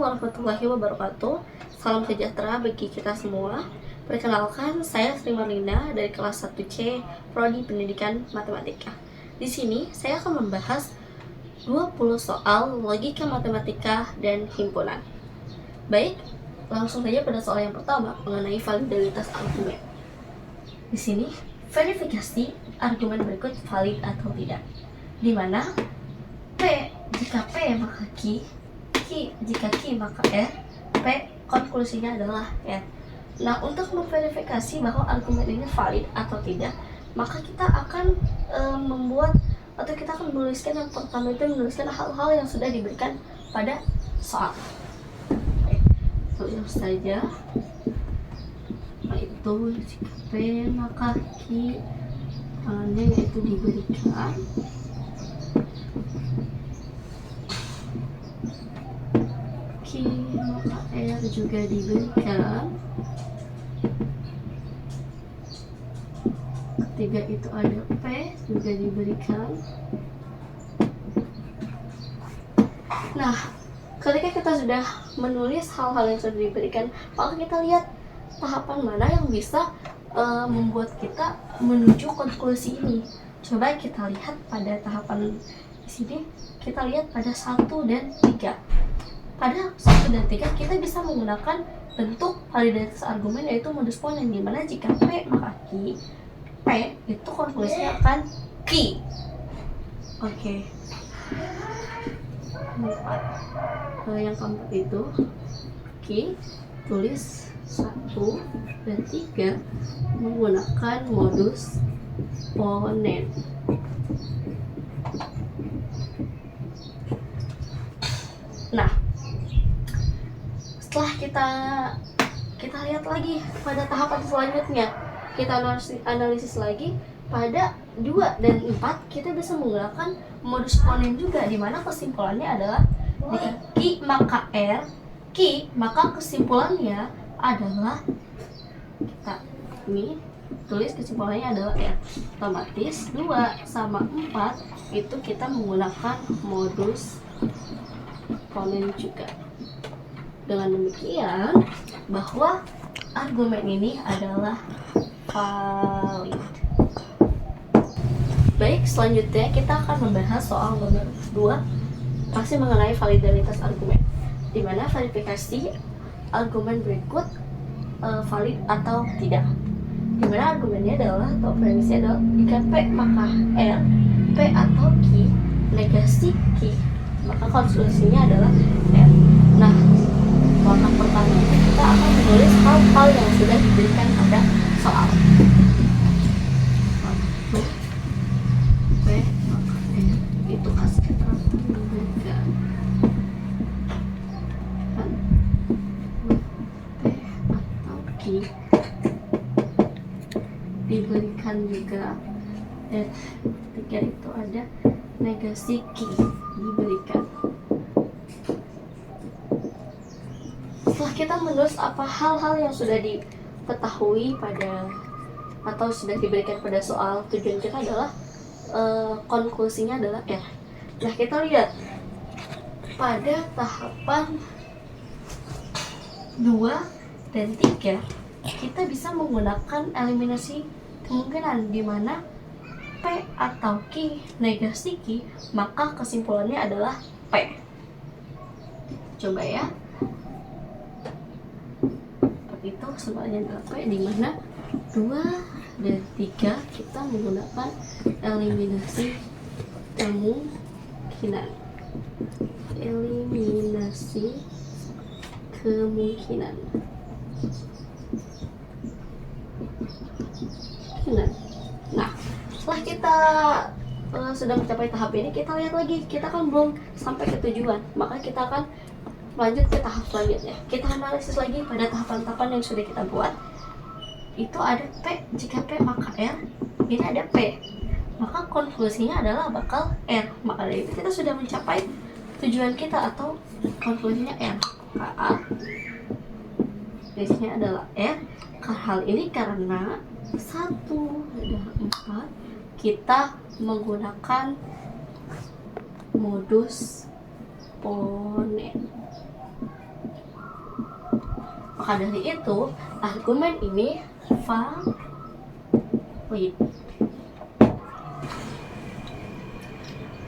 warahmatullahi wabarakatuh. Salam sejahtera bagi kita semua. Perkenalkan, saya Sri Marlinda dari kelas 1C Prodi Pendidikan Matematika. Di sini saya akan membahas 20 soal logika matematika dan himpunan. Baik, langsung saja pada soal yang pertama mengenai validalitas argumen. Di sini, verifikasi argumen berikut valid atau tidak. Di mana P jika P maka Q, jika Q maka R, P konklusinya adalah R. Nah, untuk memverifikasi bahwa argumen ini valid atau tidak, maka kita akan kita akan menuliskan yang pertama itu menuliskan hal-hal yang sudah diberikan pada soal. Tulis saja, yaitu jika P maka Q tangannya yaitu diberikan. Maka R juga diberikan. Ketiga itu ada P juga diberikan. Nah, ketika kita sudah menulis hal-hal yang sudah diberikan, maka kita lihat tahapan mana yang bisa membuat kita menuju konklusi ini. Coba kita lihat pada tahapan di sini, kita lihat pada 1 dan 3. Pada 1 dan 3 kita bisa menggunakan bentuk validalitas argumen yaitu modus ponen, di mana jika P maka Q, P itu konklusinya akan Q. Oke. 4. Yang keempat itu Q, tulis 1 dan 3 menggunakan modus ponen. Nah, setelah kita lihat lagi pada tahapan selanjutnya, kita analisis lagi pada 2 dan 4 kita bisa menggunakan modus ponen juga, di mana kesimpulannya adalah jika Q maka R, Q maka kesimpulannya adalah kita ini tulis kesimpulannya adalah R. Otomatis 2 sama 4 itu kita menggunakan modus ponen juga. Dengan demikian, bahwa argumen ini adalah valid. Baik, selanjutnya kita akan membahas soal nomor 2, masih mengenai validalitas argumen, di mana verifikasi argumen berikut valid atau tidak. Di mana argumennya adalah, atau premisnya adalah jika P maka R, P atau Q negasi Q, maka konklusinya adalah R. Nah, langkah pertama kita akan menulis hal-hal yang sudah diberikan pada soal. P maka R itu hasil diberikan. P atau Q diberikan juga. Dan ketiga itu ada negasi Q diberikan. Setelah kita menulis apa hal-hal yang sudah diketahui pada atau sudah diberikan pada soal, tujuan kita adalah konklusinya adalah R. Nah, kita lihat pada tahapan 2 dan 3 kita bisa menggunakan eliminasi kemungkinan, di mana P atau Q negasi Q maka kesimpulannya adalah P. Coba ya, itu semuanya adalah P, di mana 2 dan 3 kita menggunakan eliminasi kemungkinan. Nah, setelah kita sudah mencapai tahap ini, kita lihat lagi, kita kan belum sampai ke tujuan, maka kita akan lanjut ke tahap selanjutnya. Kita analisis lagi pada tahapan-tahapan yang sudah kita buat. Itu ada P, jika P maka R, ini ada P, maka konklusinya adalah bakal R. Maka dari itu kita sudah mencapai tujuan kita atau konklusinya R. KA tulisnya adalah R. Hal ini karena 1 dan 4 kita menggunakan modus ponen. Maka dari itu, argumen ini valid.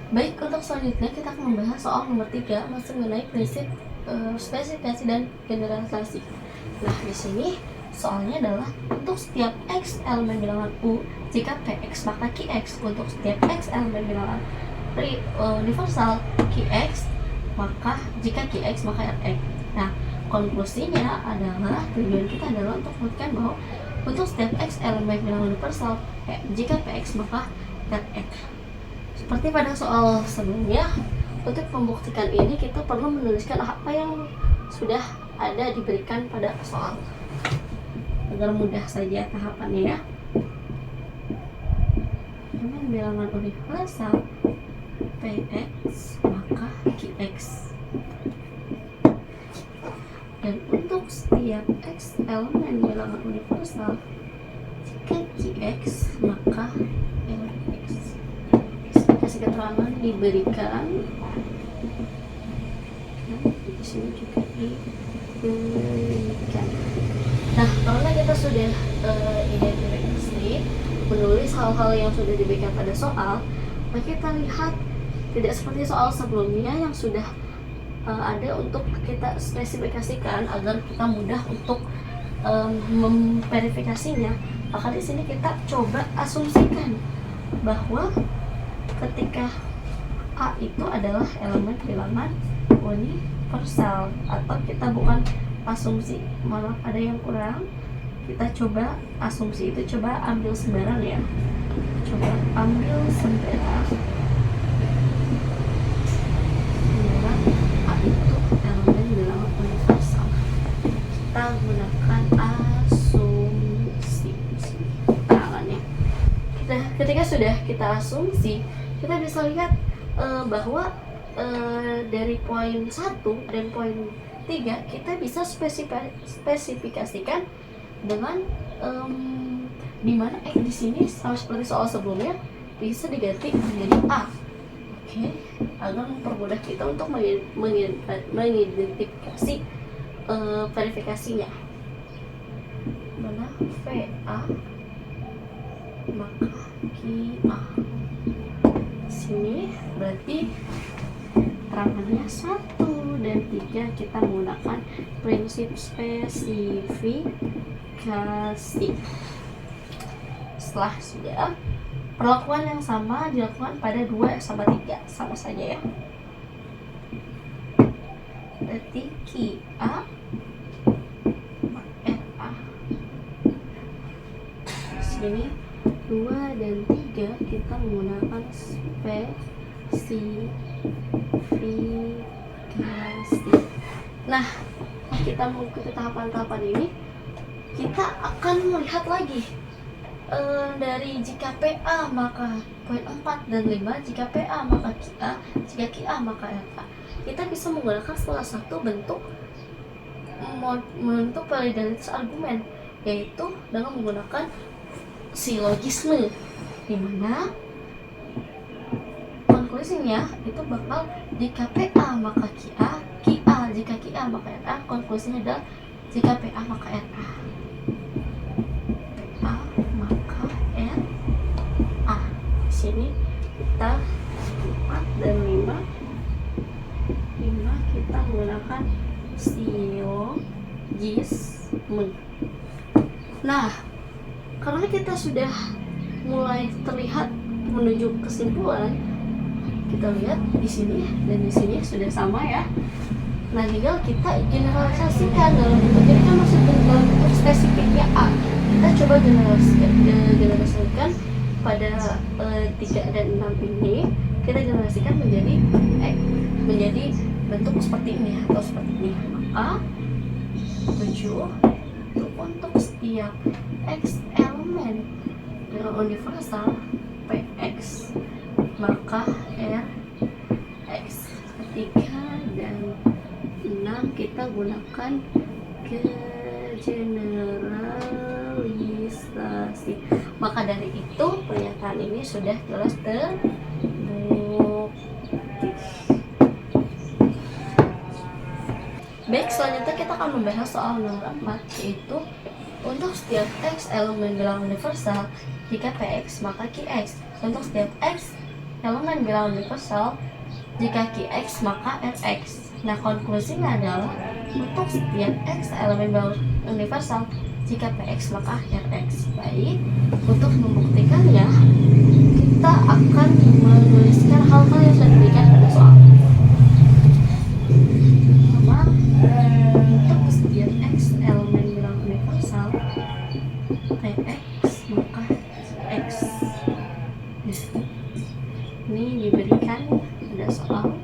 Baik, untuk selanjutnya kita akan membahas soal nomor 3, masih mengenai prinsip spesifikasi dan generalisasi. Nah, di sini soalnya adalah untuk setiap x elemen bilangan U, jika Px maka Qx. Untuk setiap x elemen bilangan universal Qx, maka jika Qx maka Rx. Nah, konklusinya adalah tujuan kita adalah untuk membuktikan bahwa untuk setiap x elemen bilangan universal jika Px maka Rx. Seperti pada soal sebelumnya, untuk membuktikan ini kita perlu menuliskan apa yang sudah ada diberikan pada soal agar mudah saja tahapannya ya. Elemen bilangan universal Px maka Qx, dan untuk setiap x elemen bilangan universal jika Qx maka Rx. Kasih keterangan diberikan, di sini juga diberikan. Nah, karena kita sudah identifikasi menulis hal-hal yang sudah diberikan pada soal, maka kita lihat tidak seperti soal sebelumnya yang sudah ada untuk kita spesifikasikan agar kita mudah untuk memverifikasinya. Maka di sini kita coba asumsikan bahwa ketika A itu adalah elemen bilangan universal, atau kita bukan asumsi, malah ada yang kurang, kita coba asumsi itu, coba ambil sembarang ya, coba ambil sembarang A itu elemen bilangan universal. Kita gunakan asumsi keterangannya. Ketika sudah kita asumsi, kita bisa lihat bahwa dari poin 1 dan poin 3 kita bisa spesifikasikan dengan dimana di sini sama seperti soal sebelumnya bisa diganti menjadi A. Oke, agar mempermudah kita untuk mengidentifikasi verifikasinya. Mana VA maka QA. Sini berarti terangannya 1 dan 3 kita menggunakan prinsip spesifikasi. Setelah sudah, perlakuan yang sama dilakukan pada 2 sama 3, sama saja ya. Berarti QA RA. Sini 2 dan 3 kita menggunakan spesifikasi. Nah, kita mengikuti tahapan-tahapan ini, kita akan melihat lagi dari jika PA maka poin 4 dan 5, jika PA maka QA, jika QA maka RA. Kita bisa menggunakan salah satu bentuk validasi argumen, yaitu dengan menggunakan silogisme, di mana konklusinya itu bakal jika PA maka QA, QA jika QA maka RA. Konklusinya adalah jika PA maka RA, PA maka RA. Di sini kita 4 dan 5 kita menggunakan silogisme. Nah, karena kita sudah mulai terlihat menuju kesimpulan, kita lihat di sini dan di sini sudah sama ya. Nah, tinggal kita generalisasikan dalam bentuk ini kan masuk dalam bentuk spesifiknya A. Kita coba generalisasikan pada 3 dan 6 ini, kita generalisasikan menjadi bentuk seperti ini atau seperti ini. Maka 7 untuk setiap x elemen dengan universal Px maka Rx. 3 dan 6 kita gunakan generalisasi. Maka dari itu pernyataan ini sudah jelas terbukti. Baik, selanjutnya kita akan membahas soal nomor 4, yaitu untuk setiap X elemen bilangan universal, jika Px maka Qx. Untuk setiap X elemen bilangan universal, jika Qx maka Rx. Nah, konklusinya adalah untuk setiap X elemen bilangan universal, jika Px maka Rx. Baik, untuk membuktikannya, kita akan menuliskan hal-hal yang sudah diberikan pada soal. Pertama, untuk setiap X elemen bilangan universal, Px maka X. Ini diberikan pada soal.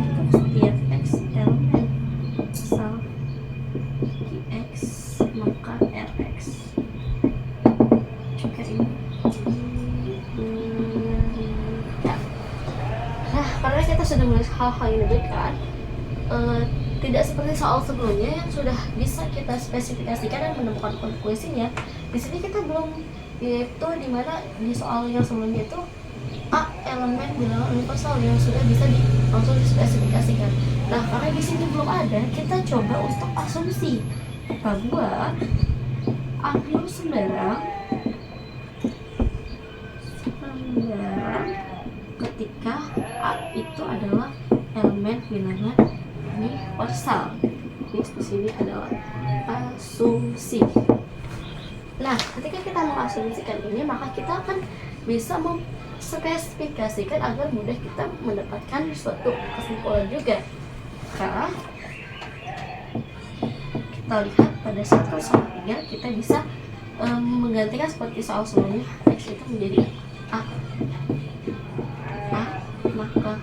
Untuk setiap X elemen universal, Qx maka Rx. Juga ini. Nah, karena kita sudah menulis hal-hal yang diberikan, tidak seperti soal sebelumnya yang sudah bisa kita spesifikasikan dan menemukan konklusinya. Di sini kita belum, yaitu dimana di soal yang sebelumnya itu A elemen bilangan universal yang sudah bisa langsung dispesifikasikan. Nah, karena di sini belum ada, kita coba untuk asumsi bahwa ambil sembarang ketika A itu adalah elemen bilangan universal. Di sini adalah asumsi. Nah, ketika kita mengasumsikan ini, maka kita akan bisa memspesifikasikan agar mudah kita mendapatkan suatu kesimpulan juga. Karena kita lihat pada saat soal 3, kita bisa menggantikan seperti soal sebelumnya, X itu menjadi A maka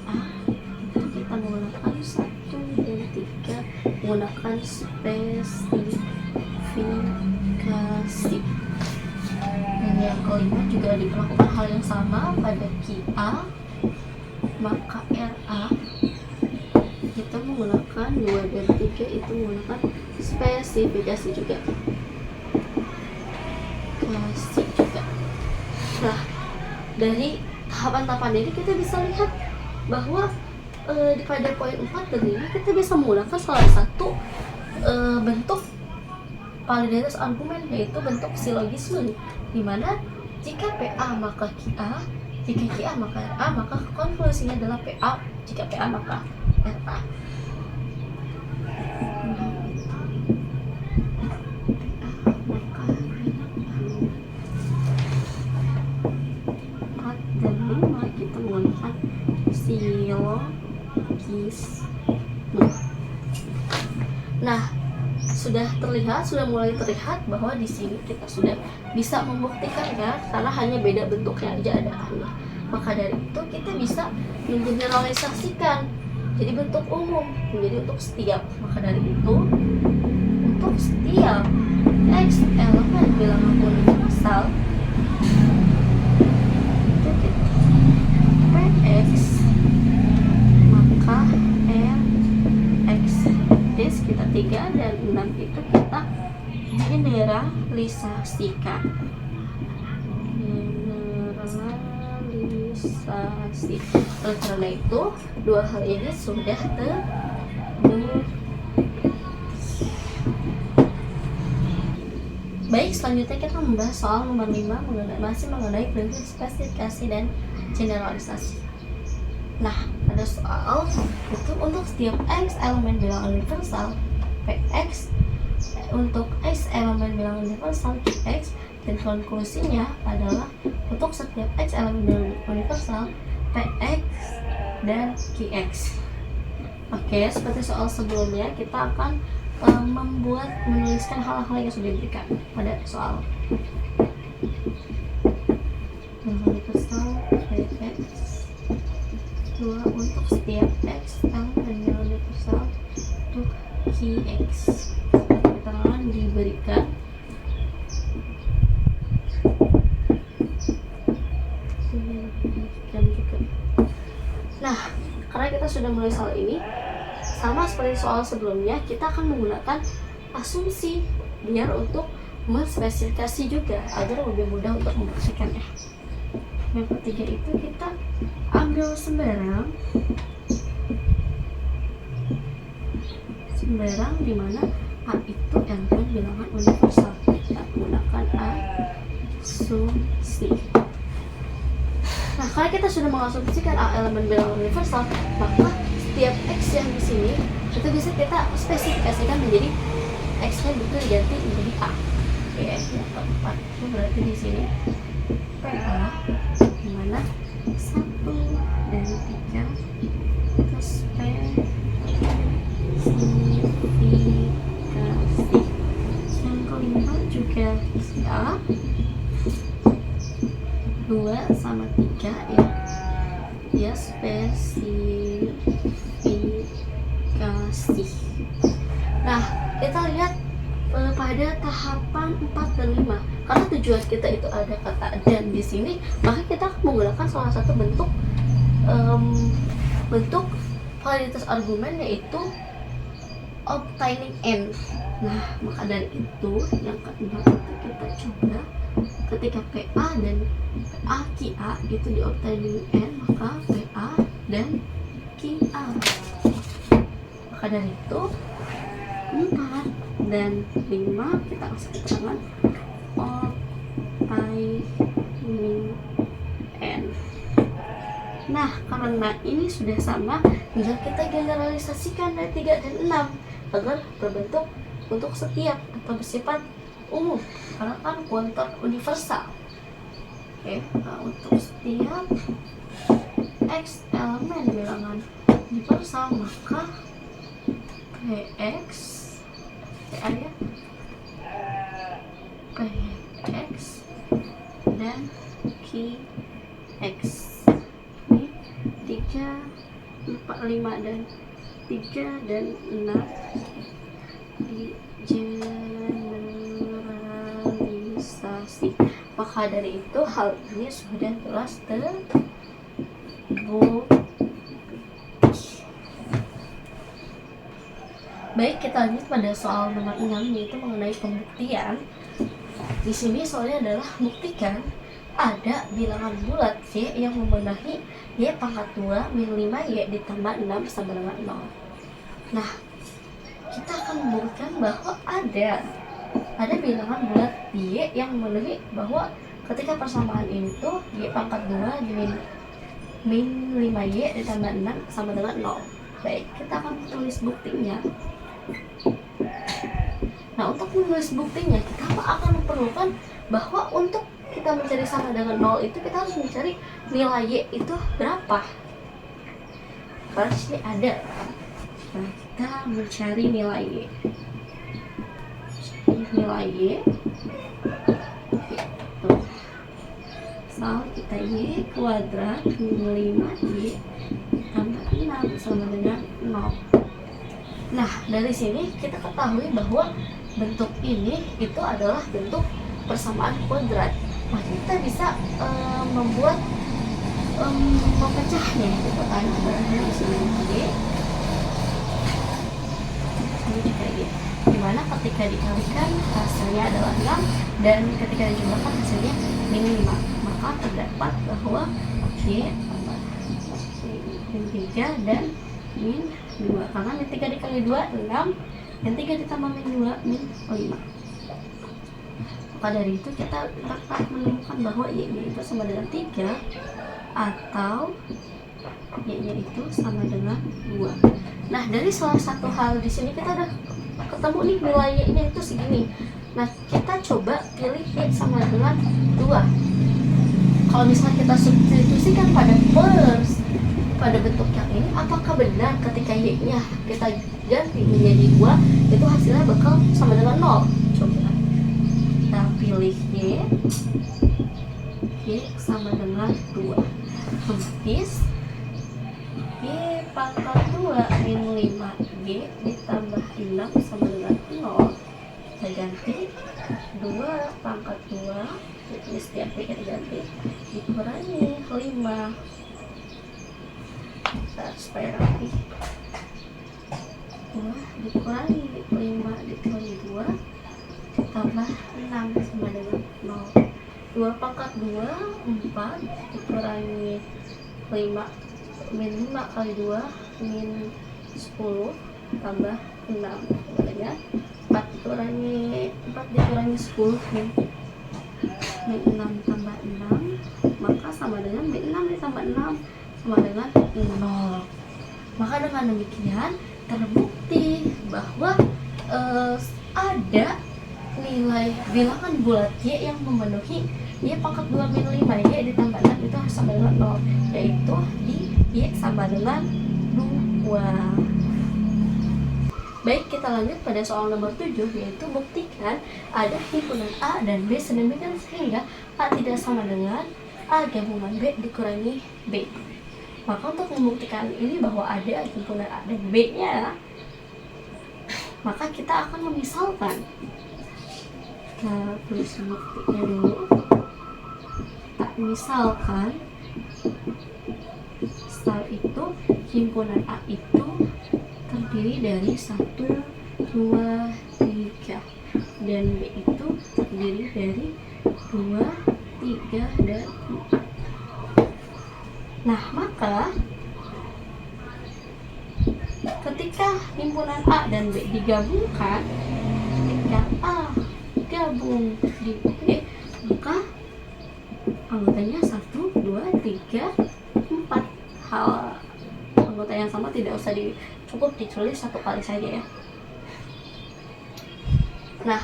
A itu kita menggunakan 1 dan 3 menggunakan spesifikasi. Dan yang kelima juga diperlakukan hal yang sama pada QA maka RA kita menggunakan 2 dan 3 itu menggunakan spesifikasi juga. Nah, dari tahapan-tahapan ini kita bisa lihat bahwa pada poin 4 tadi kita bisa menggunakan salah satu bentuk validitas argumen, yaitu bentuk silogisme, dimana jika PA maka QA, jika QA maka RA, maka konklusinya adalah PA, jika PA maka RA. Kita menggunakan silogisme. Nah, sudah mulai terlihat bahwa di sini kita sudah bisa membuktikannya karena hanya beda bentuknya aja ada A-nya. Maka dari itu kita bisa mengeneralisasikan jadi bentuk umum menjadi untuk setiap. Maka dari itu untuk setiap X elemen bilangan universal itu kita Px maka Rx. Jadi kita 3 dan 6 itu kita generalisasikan. Oleh karena itu, dua hal ini sudah terbukti. Baik, selanjutnya kita membahas soal nomor 5 masih mengenai prinsip spesifikasi dan generalisasi. Nah, pada soal itu untuk setiap X elemen bilangan universal, Px untuk X elemen bilangan universal Qx, dan konklusinya adalah untuk setiap X elemen bilangan universal Px dan Qx. Oke, seperti soal sebelumnya kita akan menuliskan hal-hal yang sudah diberikan pada soal. Universal Px 2 untuk setiap X elemen bilangan universal untuk Qx. Keterangan diberikan. Nah, karena kita sudah menulis hal ini, sama seperti soal sebelumnya, kita akan menggunakan asumsi biar untuk menspesifikasi juga agar lebih mudah untuk membuktikannya. Yang ketiga itu kita ambil sembarang barang di mana A itu elemen bilangan universal. Kita menggunakan asumsi. Nah, kalau kita sudah mengasumsikan A elemen bilangan universal, maka setiap X yang di sini itu bisa kita spesifikasikan menjadi X-nya betul diganti menjadi A. Oke, yang keempat itu berarti di sini PA di mana 1 dan 3 itu spesifikasi. Yang kelima juga A 2 sama 3 ya, dia spesifikasi. Nah, kita lihat pada tahapan 4 dan 5, karena tujuan kita itu ada kata dan di sini, maka kita akan menggunakan salah satu bentuk validitas argumen, yaitu obtaining n. Nah, maka dari itu yang keenam itu kita coba ketika PA dan PA QA itu di obtaining n, maka PA dan QA. Maka dari itu 4 dan 5 kita kasih keterangan obtaining n. Nah, karena ini sudah sama, tinggal kita generalisasikan dari 3 dan 6 agar berbentuk untuk setiap atau bersifat umum, karena kan kuantum universal. Oke, nah untuk setiap X elemen bilangan universal, maka PX PA ya, PX dan QX ini 3, 4, 5 dan 3 dan 6 digeneralisasi. Maka dari itu hal ini sudah jelas terbukti. Baik, kita lanjut pada soal nomor 6, yaitu mengenai pembuktian. Di sini soalnya adalah buktikan ada bilangan bulat Y yang membenahi Y pangkat 2 min 5Y ditambah 6 sama dengan 0. Nah, kita akan membuktikan bahwa ada bilangan bulat Y yang memenuhi bahwa ketika persamaan itu Y pangkat 2 min 5Y ditambah 6 sama dengan 0. Baik, kita akan tulis buktinya. Nah, untuk menulis buktinya, kita akan memerlukan bahwa untuk kita mencari sama dengan 0 itu kita harus mencari nilai Y itu berapa. Karena sini ada. Nah, kita mencari nilai Y. Nilai Y. Tuh. Misal kita Y kuadrat min 5Y tambah 6 sama dengan 0. Nah, dari sini kita ketahui bahwa bentuk ini itu adalah bentuk persamaan kuadrat. Nah, kita bisa membuat memecahnya gitu kan. Di sini Y, dimana ketika dikalikan hasilnya adalah 6 dan ketika dijumlahkan hasilnya min 5, maka terdapat bahwa Y min 3 dan min 2, karena min 3 dikali 2 6 dan 3 ditambah min 2 min 5. Maka dari itu kita dapat menemukan bahwa Y-nya itu sama dengan 3 atau Y-nya itu sama dengan 2. Nah, dari salah satu hal di sini kita udah ketemu nih nilai Y-nya itu segini. Nah, kita coba pilih Y sama dengan 2. Kalau misalnya kita substitusikan pada bentuk yang ini, apakah benar ketika Y-nya kita ganti menjadi 2 itu hasilnya bakal sama dengan 0? Coba kita pilih Y sama dengan 2, otomatis Y pangkat 2 min 5Y ditambah 6 sama dengan 0. Kita ganti 2 pangkat 2, ini setiap Y kita ganti, dikurangi 5. Supaya rapi, 2 dikurangi 5 dikali 2 ditambah 6 sama dengan 0. 2 pangkat 2 4 dikurangi 5 min 5 kali 2 min 10 tambah 6. Makanya 4 dikurangi 10 min 6 tambah 6, maka sama dengan min 6 ditambah 6 sama dengan 0. Maka dengan demikian terbukti bahwa ada nilai bilangan bulat Y yang memenuhi Y pangkat 2 min 5 Y ditambah 6 itu harus sama dengan 0, yaitu di Y sama dengan 2. Baik, kita lanjut pada soal nomor 7, yaitu buktikan ada himpunan A dan B sedemikian sehingga A tidak sama dengan A gabungan B dikurangi B. Maka untuk membuktikan ini bahwa ada himpunan A dan B nya, maka kita akan memisalkan. Kita tulis buktinya dulu. Kita misalkan setelah itu himpunan A itu terdiri dari 1, 2, 3 dan B itu terdiri dari 2, 3, dan 4. Nah, maka ketika himpunan A dan B digabungkan, ketika A gabung di B, maka anggotanya 1, 2, 3, 4. Hal anggota yang sama tidak usah cukup ditulis satu kali saja ya. Nah,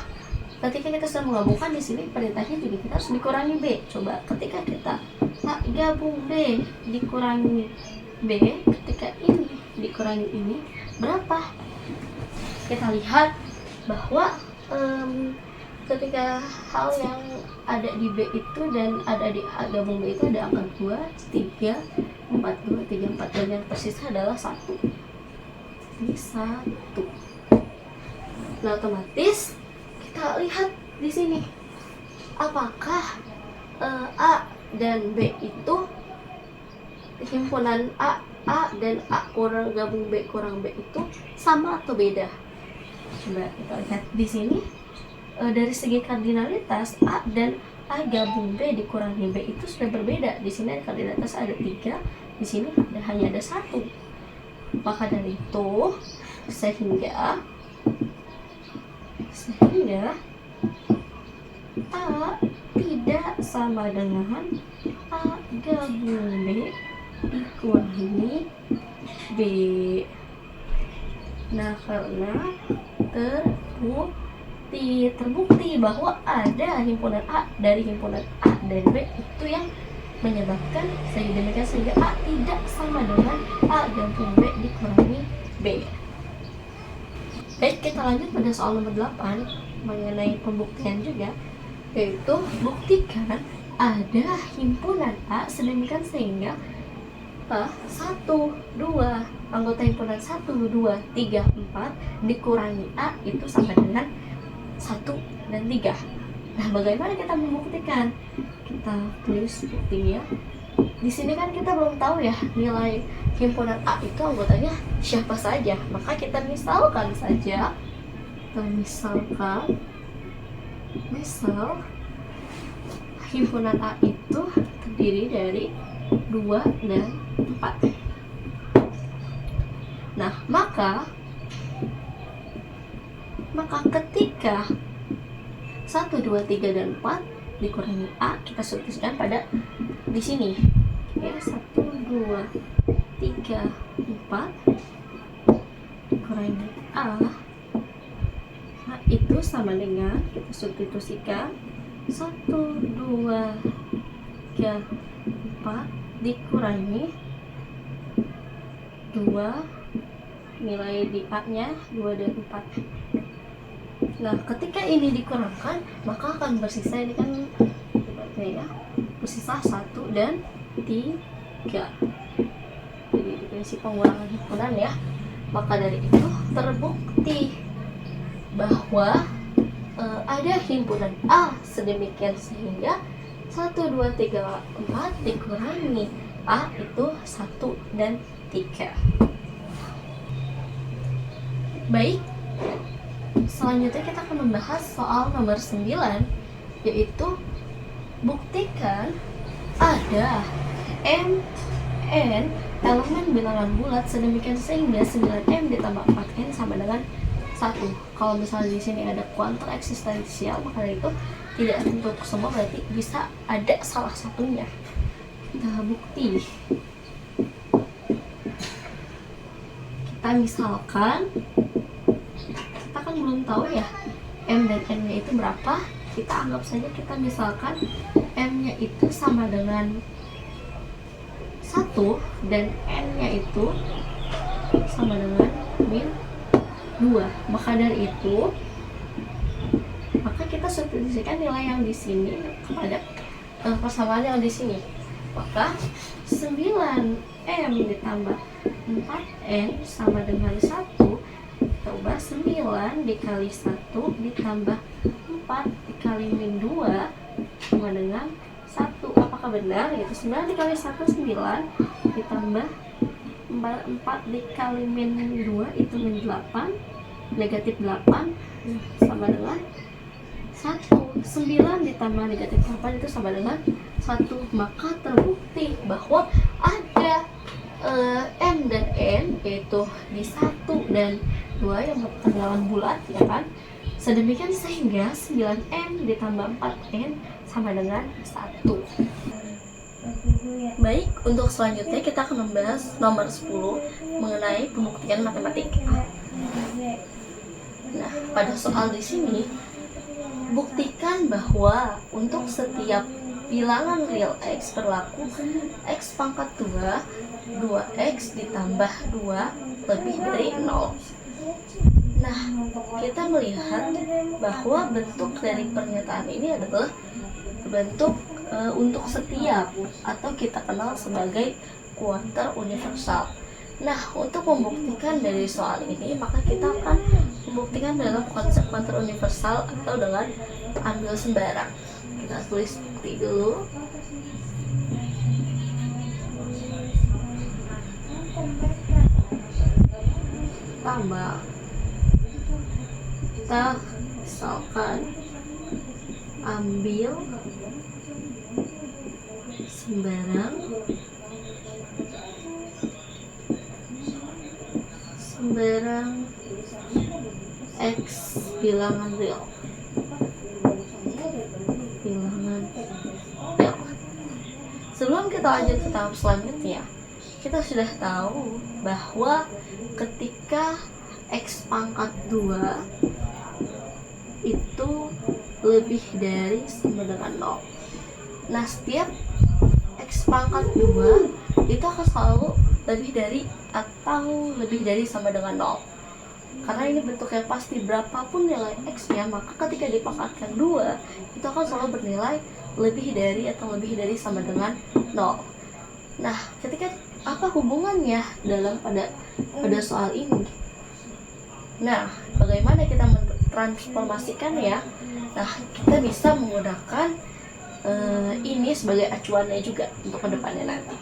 ketika kita sudah menggabungkan di sini perintahnya juga kita harus dikurangi B. Coba ketika kita A gabung B dikurangi B, ketika ini dikurangi ini berapa? Kita lihat bahwa ketika hal yang ada di B itu dan ada di A gabung B itu ada angka 2, 3, 4, 2, 3, 4 dan yang tersisa adalah 1. Ini 1. Nah, otomatis kita lihat di sini apakah A dan B itu himpunan A dan A kurang gabung B kurang B itu sama atau beda. Coba kita lihat di sini. Dari segi kardinalitas A dan A gabung B dikurangi B itu sudah berbeda. Di sini kardinalitas ada 3, di sini hanya ada 1. Maka dari itu sehingga A tidak sama dengan A gabung B dikurangi B. Nah, karena terbukti bahwa ada himpunan A dari himpunan A dan B itu yang menyebabkan sehingga A tidak sama dengan A gabung B dikurangi B. Baik, kita lanjut pada soal nomor 8 mengenai pembuktian juga, yaitu buktikan ada himpunan A sedemikian sehingga 1, 2 anggota himpunan 1, 2, 3, 4 dikurangi A itu sama dengan 1 dan 3. Nah, bagaimana kita membuktikan? Kita tulis buktinya. Di sini kan kita belum tahu ya nilai himpunan A itu anggotanya siapa saja. Maka kita misalkan saja. Misal himpunan A itu terdiri dari 2 dan 4. Nah, maka ketika 1, 2, 3, dan 4 dikurangi A, kita substitusikan pada di sini. Ya, 1, 2, 3, 4 dikurangi A. Nah, itu sama dengan kita substitusikan 1, 2, 3, 4 dikurangi 2, nilai di A nya 2 dan 4. Nah, ketika ini dikurangkan, maka akan bersisa ini kan ya, bersisa 1 dan 3. Jadi definisi pengurangan himpunan ya. Maka dari itu terbukti bahwa ada himpunan A sedemikian sehingga 1, 2, 3, 4 dikurangi A itu 1 dan 3. Baik, selanjutnya kita akan membahas soal nomor 9, yaitu buktikan ada M, N, elemen bilangan bulat sedemikian sehingga 9M ditambah 4N sama dengan 1. Kalau misalnya di sini ada kuantum eksistensial, maka dari itu tidak untuk semua, berarti bisa ada salah satunya. Kita bukti. Kita misalkan, kita kan belum tahu ya M dan N nya itu berapa. Kita anggap saja kita misalkan M nya itu sama dengan 1 dan N nya itu sama dengan min 2. Maka dari itu, maka kita substitusikan nilai yang di sini kepada persamaan yang di sini. Maka 9M ditambah 4N sama dengan 1. Kita ubah 9 dikali 1 ditambah 4 dikali min 2 sama dengan 1. Apakah benar? Yaitu 9 dikali 1 9 ditambah 4 dikali min 2 itu min 8, negatif 8 sama dengan 1. 9 ditambah negatif 8 itu sama dengan 1. Maka terbukti bahwa ada M dan N, yaitu di 1 dan 2 yang berbilangan bulat, ya kan? Sedemikian sehingga 9M ditambah 4N sama dengan 1. Baik, untuk selanjutnya kita akan membahas nomor 10 mengenai pembuktian matematika. Nah, pada soal di sini, buktikan bahwa untuk setiap bilangan real X berlaku X pangkat 2, 2X ditambah 2 lebih dari 0. Nah, kita melihat bahwa bentuk dari pernyataan ini adalah bentuk untuk setiap, atau kita kenal sebagai kuantum universal. Nah, untuk membuktikan dari soal ini, maka kita akan membuktikan dalam konsep kuantum universal atau dengan ambil sembarang. Kita tulis bukti dulu. Tambah, kita misalkan ambil sembarang X bilangan real. Sebelum kita lanjut ke tahap selanjutnya, kita sudah tahu bahwa ketika X pangkat 2 itu lebih dari sama dengan 0. Nah, setiap X pangkat 2 itu akan selalu lebih dari atau lebih dari sama dengan 0. Karena ini bentuknya pasti, berapapun nilai X nya, maka ketika dipangkatkan 2 itu akan selalu bernilai lebih dari atau lebih dari sama dengan 0. Nah, ketika apa hubungannya dalam pada soal ini? Nah, bagaimana kita mentransformasikannya? Nah, kita bisa menggunakan ini sebagai acuannya juga untuk kedepannya nanti.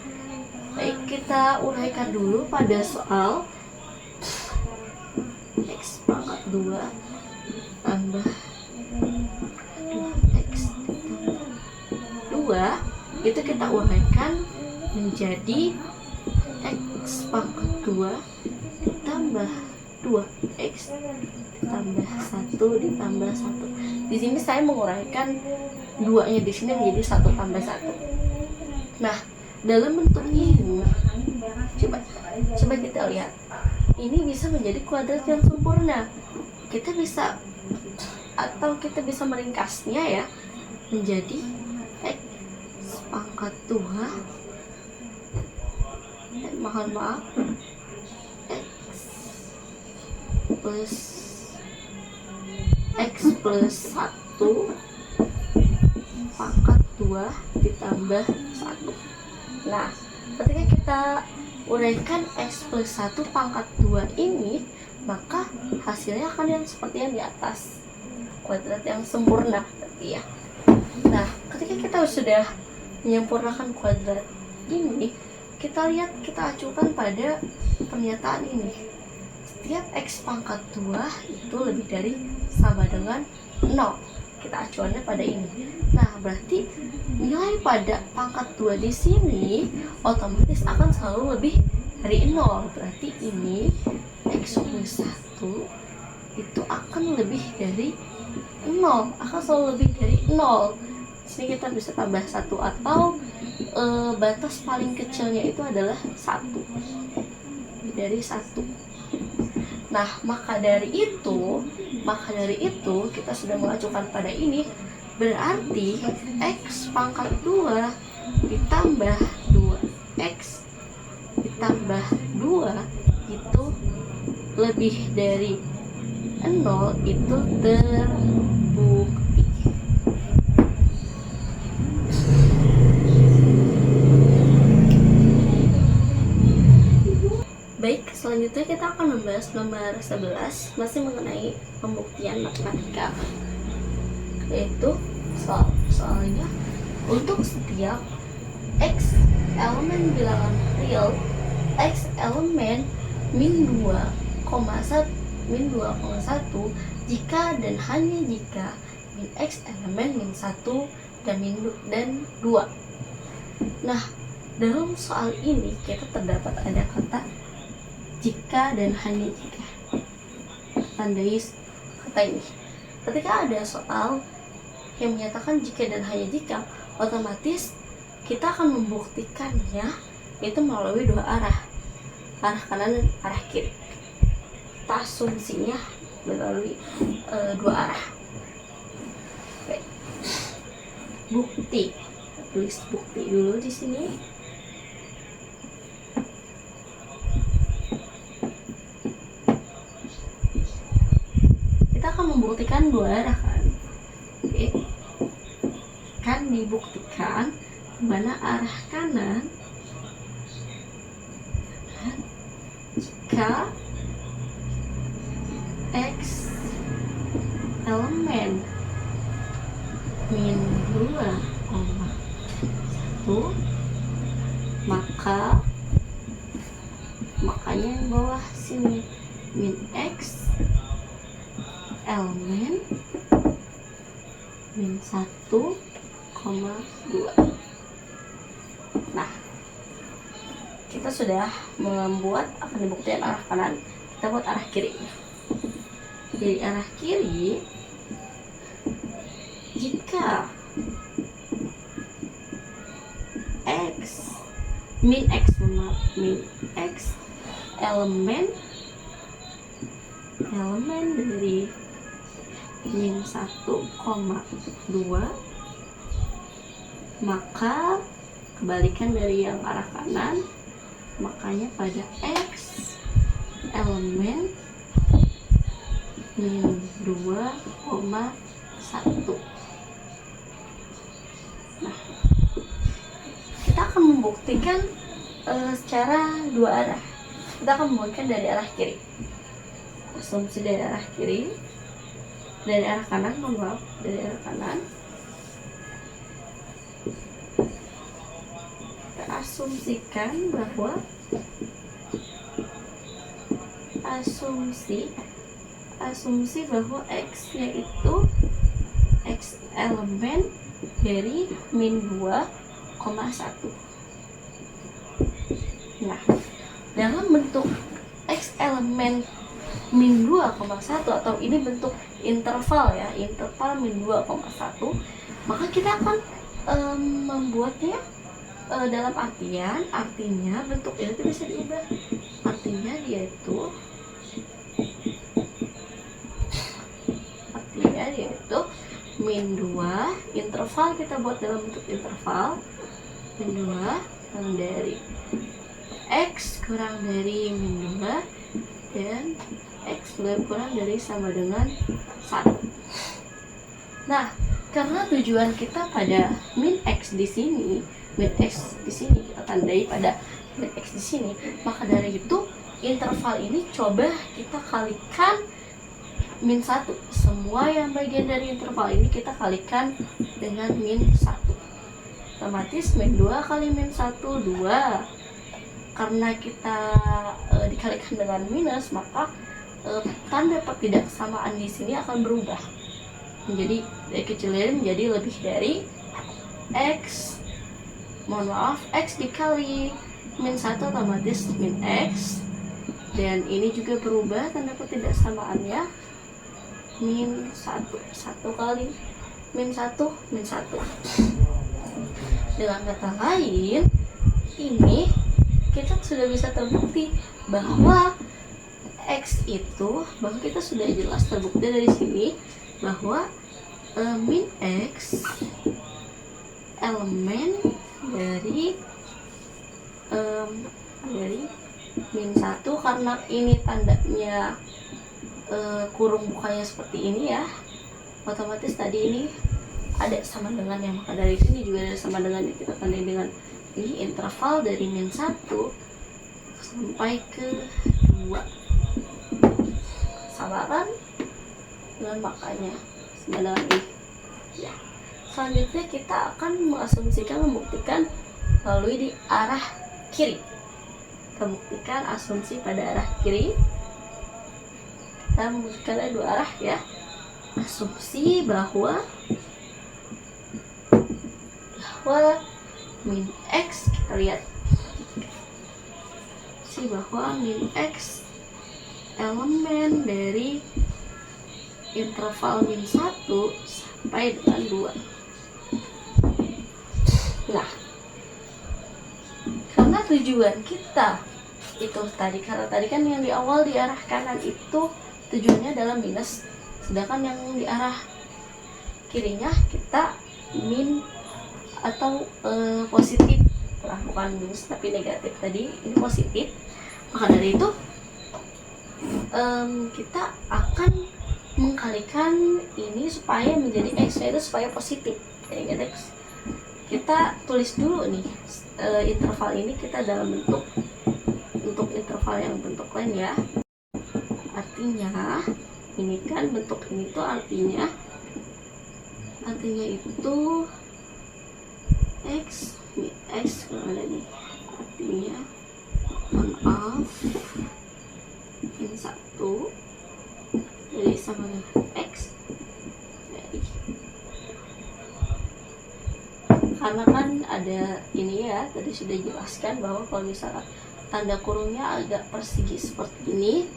Baik, kita uraikan dulu pada soal X pangkat 2 tambah 2X ditambah 2 itu kita uraikan menjadi X pangkat 2 ditambah 2X ditambah 1 ditambah 1. Di sini saya menguraikan 2-nya di sini menjadi 1 tambah 1. Nah, dalam bentuk ini coba kita lihat. Ini bisa menjadi kuadrat yang sempurna. Kita bisa meringkasnya ya menjadi X pangkat 2 X plus 1 pangkat 2 ditambah 1. Nah, ketika kita uraikan X plus 1 pangkat 2 ini, maka hasilnya akan yang seperti yang di atas, kuadrat yang sempurna berarti ya. Nah, ketika kita sudah menyempurnakan kuadrat ini, kita lihat, kita acukan pada pernyataan ini. Setiap X pangkat 2 itu lebih dari sama dengan 0. kita acuannya pada ini. Nah, berarti nilai pada pangkat 2 di sini otomatis akan selalu lebih dari 0. Berarti ini X minus 1 itu akan lebih dari 0, akan selalu lebih dari 0. Di sini kita bisa tambah 1 atau batas paling kecilnya itu adalah 1. Dari 1. Nah, maka dari itu kita sudah mengacukan pada ini, berarti X pangkat 2 ditambah 2X ditambah 2 itu lebih dari 0 itu terbukti. Baik, selanjutnya kita akan membahas nomor 11, masih mengenai pembuktian matematika, yaitu soalnya untuk setiap X elemen bilangan real, X elemen min 2,1 jika dan hanya jika min X elemen min 1 dan 2. Nah, dalam soal ini kita terdapat ada kata jika dan hanya jika. Tandai kata ini. Ketika ada soal yang menyatakan jika dan hanya jika, otomatis kita akan membuktikannya itu melalui dua arah kanan dan arah kiri. Kita asumsinya melalui dua arah. Baik. Bukti. Tulis bukti dulu di sini. Kita akan membuktikan dua arah kan. Oke. Kan dibuktikan mana arah kanan jika X elemen min 2,1 makanya yang bawah sini min X elemen min 1,2. Nah, kita sudah membuat akan dibuktikan arah kanan, kita buat arah kiri. Jadi arah kiri, jika min X elemen dari min 1,2, maka kebalikan dari yang arah kanan, makanya pada X elemen min 2,1. Nah, kita akan membuktikan secara dua arah. Kita akan membuktikan dari arah kiri. Asumsi dari arah kiri, dari arah kanan, dari arah kanan. Kita asumsikan bahwa asumsi bahwa X-nya itu X elemen dari min 2,1. Nah, dalam bentuk X elemen min 2,1 atau ini bentuk interval ya, interval min 2,1, maka kita akan membuatnya dalam artinya bentuk ini itu bisa diubah. Artinya dia itu min 2, interval kita buat dalam bentuk interval min 2 yang dari X kurang dari min 2 dan X kurang dari sama dengan 1. Nah, karena tujuan kita pada min X di sini kita tandai pada min X di sini, maka dari itu interval ini coba kita kalikan min 1. Semua yang bagian dari interval ini kita kalikan dengan min 1. Otomatis min 2 kali min 1, 2. Karena kita dikalikan dengan minus, maka tanda pertidaksamaan di sini akan berubah. menjadi dari kecil menjadi lebih dari X. Mohon maaf, X dikali min 1 otomatis min X, dan ini juga berubah tanda ketidaksamaannya, min 1 kali min 1 min 1. Dengan kata lain, ini kita sudah bisa terbukti bahwa X itu, bahwa kita sudah jelas terbukti dari sini bahwa min X elemen dari min 1, karena ini tandanya kurung bukanya seperti ini ya, otomatis tadi ini ada sama dengan yang, maka dari sini juga ada sama dengan yang kita tandai dengan ini interval dari min 1 sampai ke 2. Sama kan dengan makanya sama dengan ini ya. Selanjutnya kita akan mengasumsikan, membuktikan melalui di arah kiri. Kita buktikan asumsi pada arah kiri. Kita membuktikan ada dua arah ya. Asumsi bahwa min X, kita lihat asumsi bahwa min X elemen dari interval min 1 sampai dengan 2. Nah, karena tujuan kita itu tadi, karena tadi kan yang di awal di arah kanan itu tujuannya adalah minus, sedangkan yang di arah kirinya kita min atau positif, nah, bukan minus tapi negatif, tadi ini positif. Maka dari itu kita akan mengkalikan ini supaya menjadi X, itu supaya positif ya guys. Kita tulis dulu nih interval ini kita dalam bentuk, untuk interval yang bentuk lain ya. Artinya ini kan bentuk ini tuh artinya itu X kalau ada nih, artinya maaf min 1 jadi sama dengan X dari, karena kan ada ini ya, tadi sudah jelaskan bahwa kalau misalnya tanda kurungnya agak persegi seperti ini,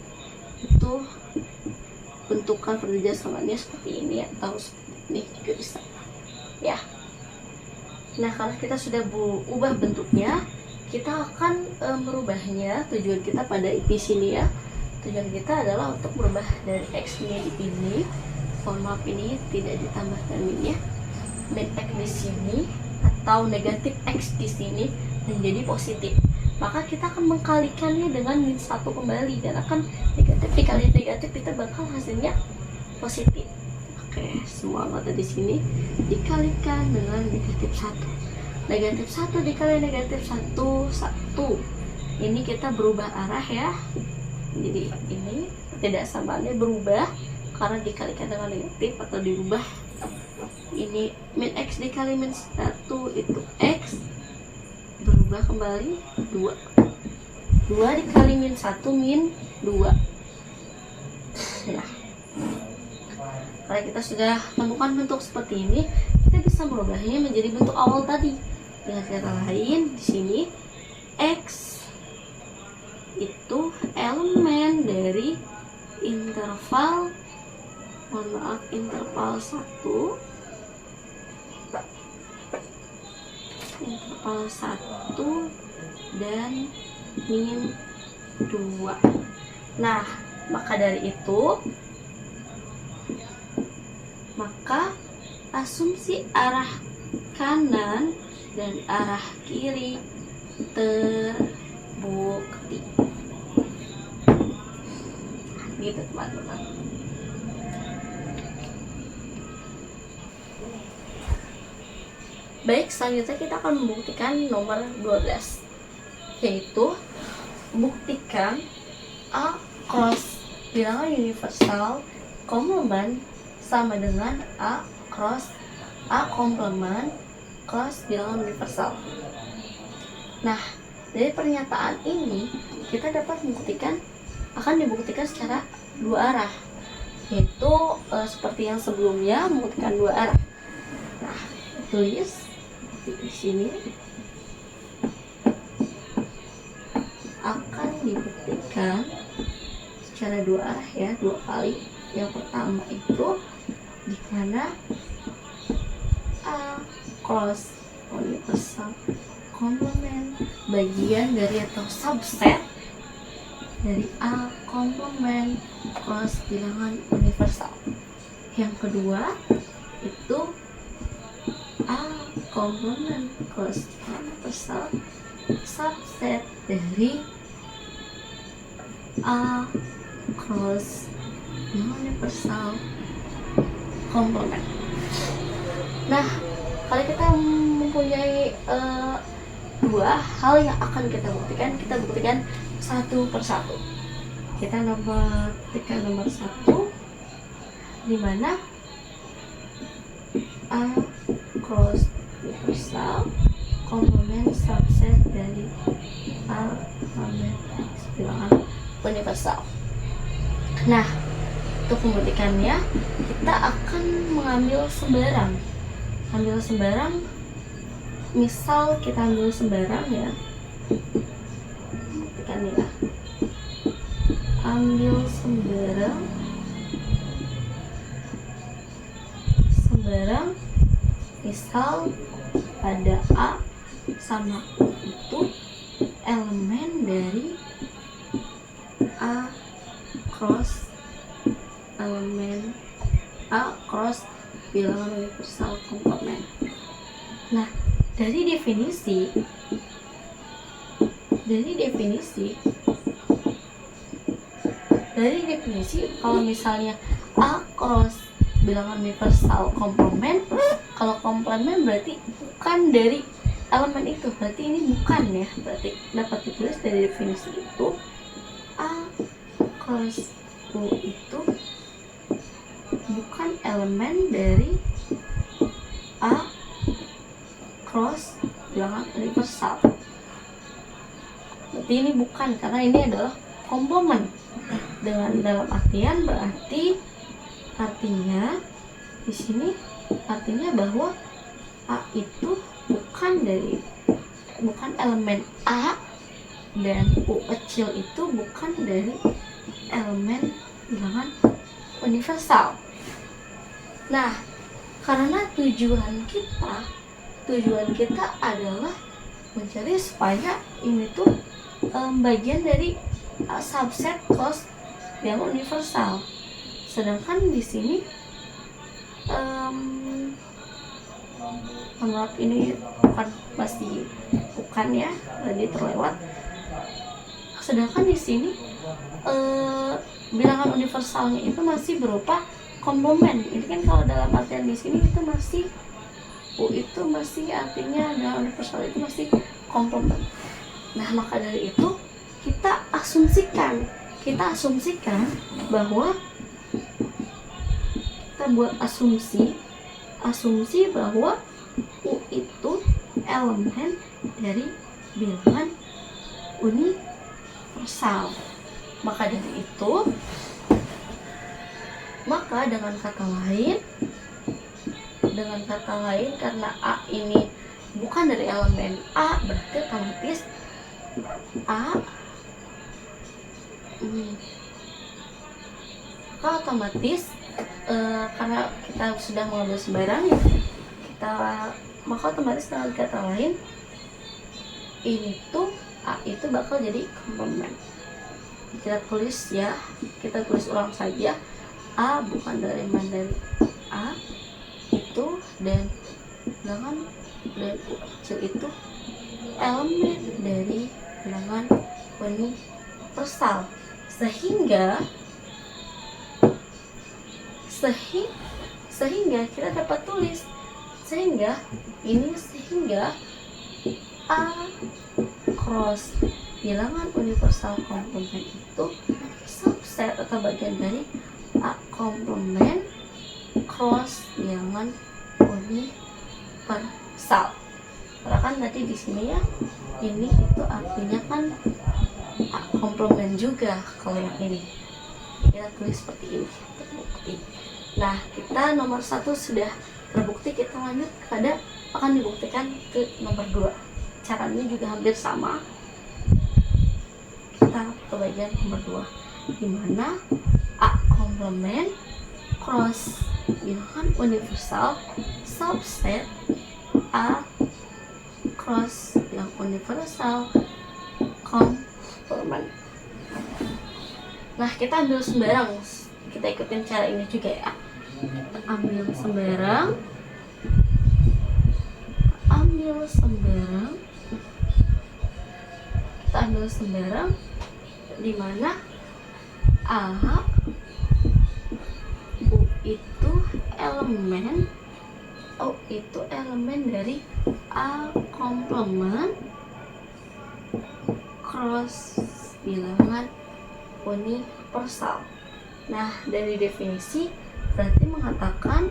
itu bentukan perjelasannya seperti ini atau seperti ini juga bisa ya. Nah, kalau kita sudah ubah bentuknya, kita akan merubahnya. Tujuan kita pada di sini ya, tujuan kita adalah untuk merubah dari X ini, mohon maaf ini tidak ditambahkan minnya, min X di sini atau negatif X di sini menjadi positif. Maka kita akan mengkalikannya dengan min 1 kembali, dan akan negatif dikali negatif kita bakal hasilnya positif. Oke, semua angka di sini dikalikan dengan negatif 1. Negatif 1 dikali negatif 1, 1. Ini kita berubah arah ya. Jadi ini tidak samaannya berubah karena dikalikan dengan negatif atau dirubah. Ini min X dikali min 1 itu X, berubah kembali 2. 2 dikali min 1 min 2. Nah, kalau kita sudah menemukan bentuk seperti ini, kita bisa merubahnya menjadi bentuk awal tadi. Dengan kata lain, di sini X itu elemen dari interval, mohon maaf, interval 1 dan min 2. Nah, maka dari itu, maka asumsi arah kanan dan arah kiri terbukti. Gitu teman-teman. Baik, selanjutnya kita akan membuktikan nomor 12, yaitu buktikan A cross bilangan universal komplement sama dengan A cross A komplement cross bilangan universal. Nah, dari pernyataan ini kita dapat membuktikan, akan dibuktikan secara dua arah. yaitu seperti yang sebelumnya membuktikan dua arah. Nah, tulis di sini akan dibuktikan secara dua arah ya, dua kali. Yang pertama itu di mana A cross universal complement bagian dari atau subset dari A complement cross bilangan universal. Yang kedua itu A complement cross universal subset dari A cross universal complement. Nah, kalau kita mempunyai dua hal yang akan kita buktikan satu persatu. Kita buktikan nomor satu, di mana A cross universal complement subset dari A complement bilangan universal. Nah, untuk membuktikannya kita akan mengambil sembarang. Misal kita ambil sembarang ya. Buktikan ya. Ambil sembarang misal pada A sama U itu elemen dari A cross bilangan universal complement. Nah, dari definisi kalau misalnya A cross bilangan universal complement, kalau komplement berarti bukan dari elemen itu, berarti ini bukan ya, berarti dapat ditulis dari definisi itu A cross U itu bukan elemen dari A cross bilangan universal. Berarti ini bukan, karena ini adalah komplement. Dengan dalam artian berarti artinya di sini artinya bahwa A itu bukan elemen A dan U kecil itu bukan dari elemen bilangan universal. Nah, karena tujuan kita adalah mencari supaya ini tuh bagian dari subset cross yang universal. Sedangkan di sini maaf ini bukan ya, tadi terlewat. Sedangkan di sini bilangan universalnya itu masih berupa komplement. Ini kan kalau dalam artian di sini itu masih U itu masih artinya bilangan universal itu masih komplement. Nah, maka dari itu kita asumsikan bahwa kita buat asumsi bahwa U itu elemen dari bilangan universal. Maka dari itu, dengan kata lain karena A ini bukan dari elemen A, berarti otomatis A karena kita sudah mengambil sembarang ya, maka otomatis dengan kata lain ini tuh A itu bakal jadi komplement. Kita tulis ulang saja, A bukan dari elemen dari A itu, dan bilangan dan U kecil itu elemen dari bilangan universal. Sehingga kita dapat tulis sehingga A cross bilangan universal komplement itu subset atau bagian dari A komplement cross bilangan universal. Karena kan tadi di sini ya, ini itu artinya kan A komplement juga kalau yang ini. Kita tulis seperti ini, terbukti. Nah, kita nomor 1 sudah terbukti, kita lanjut kepada akan dibuktikan ke nomor 2. Caranya juga hampir sama. Kita ke bagian nomor 2, dimana A komplement cross bilangan universal subset A cross yang universal komplement. Nah, kita ambil sembarang, kita ikutin cara ini juga ya. Ambil sembarang, kita ambil sembarang di mana A U itu elemen dari A komplement cross bilangan universal. Nah, dari definisi berarti mengatakan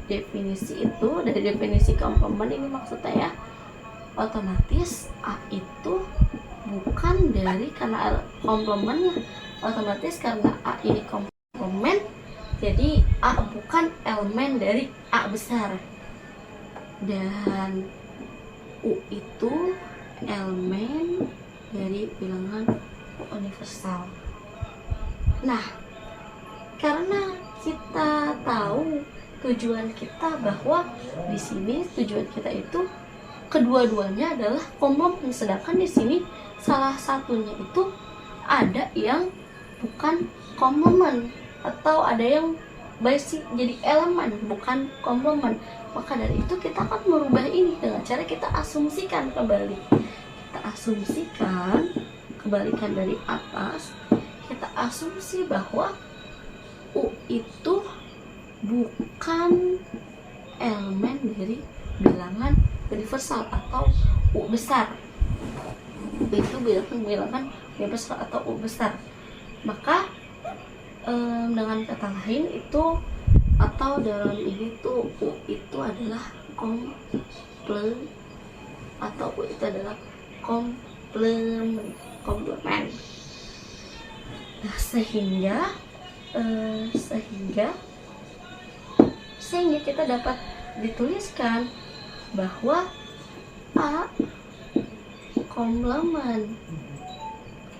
definisi itu, dari definisi komplement ini maksudnya ya, otomatis A itu bukan dari, karena komplementnya otomatis karena A ini komplement, jadi A bukan elemen dari A besar, dan U itu elemen dari bilangan universal. Nah, karena kita tahu tujuan kita bahwa di sini tujuan kita itu kedua-duanya adalah komplement, sedangkan di sini salah satunya itu ada yang bukan komplement atau ada yang basic jadi elemen bukan komplement. Maka dari itu kita akan merubah ini dengan cara kita asumsikan kembali. Kita asumsikan kebalikan dari atas. Kita asumsi bahwa U itu bukan elemen dari bilangan universal atau U besar. U itu bilangan universal atau U besar. Maka dengan kata lain itu, atau dalam ini tuh, U itu adalah komplement atau U itu adalah komplement. Nah, sehingga kita dapat dituliskan bahwa A komplement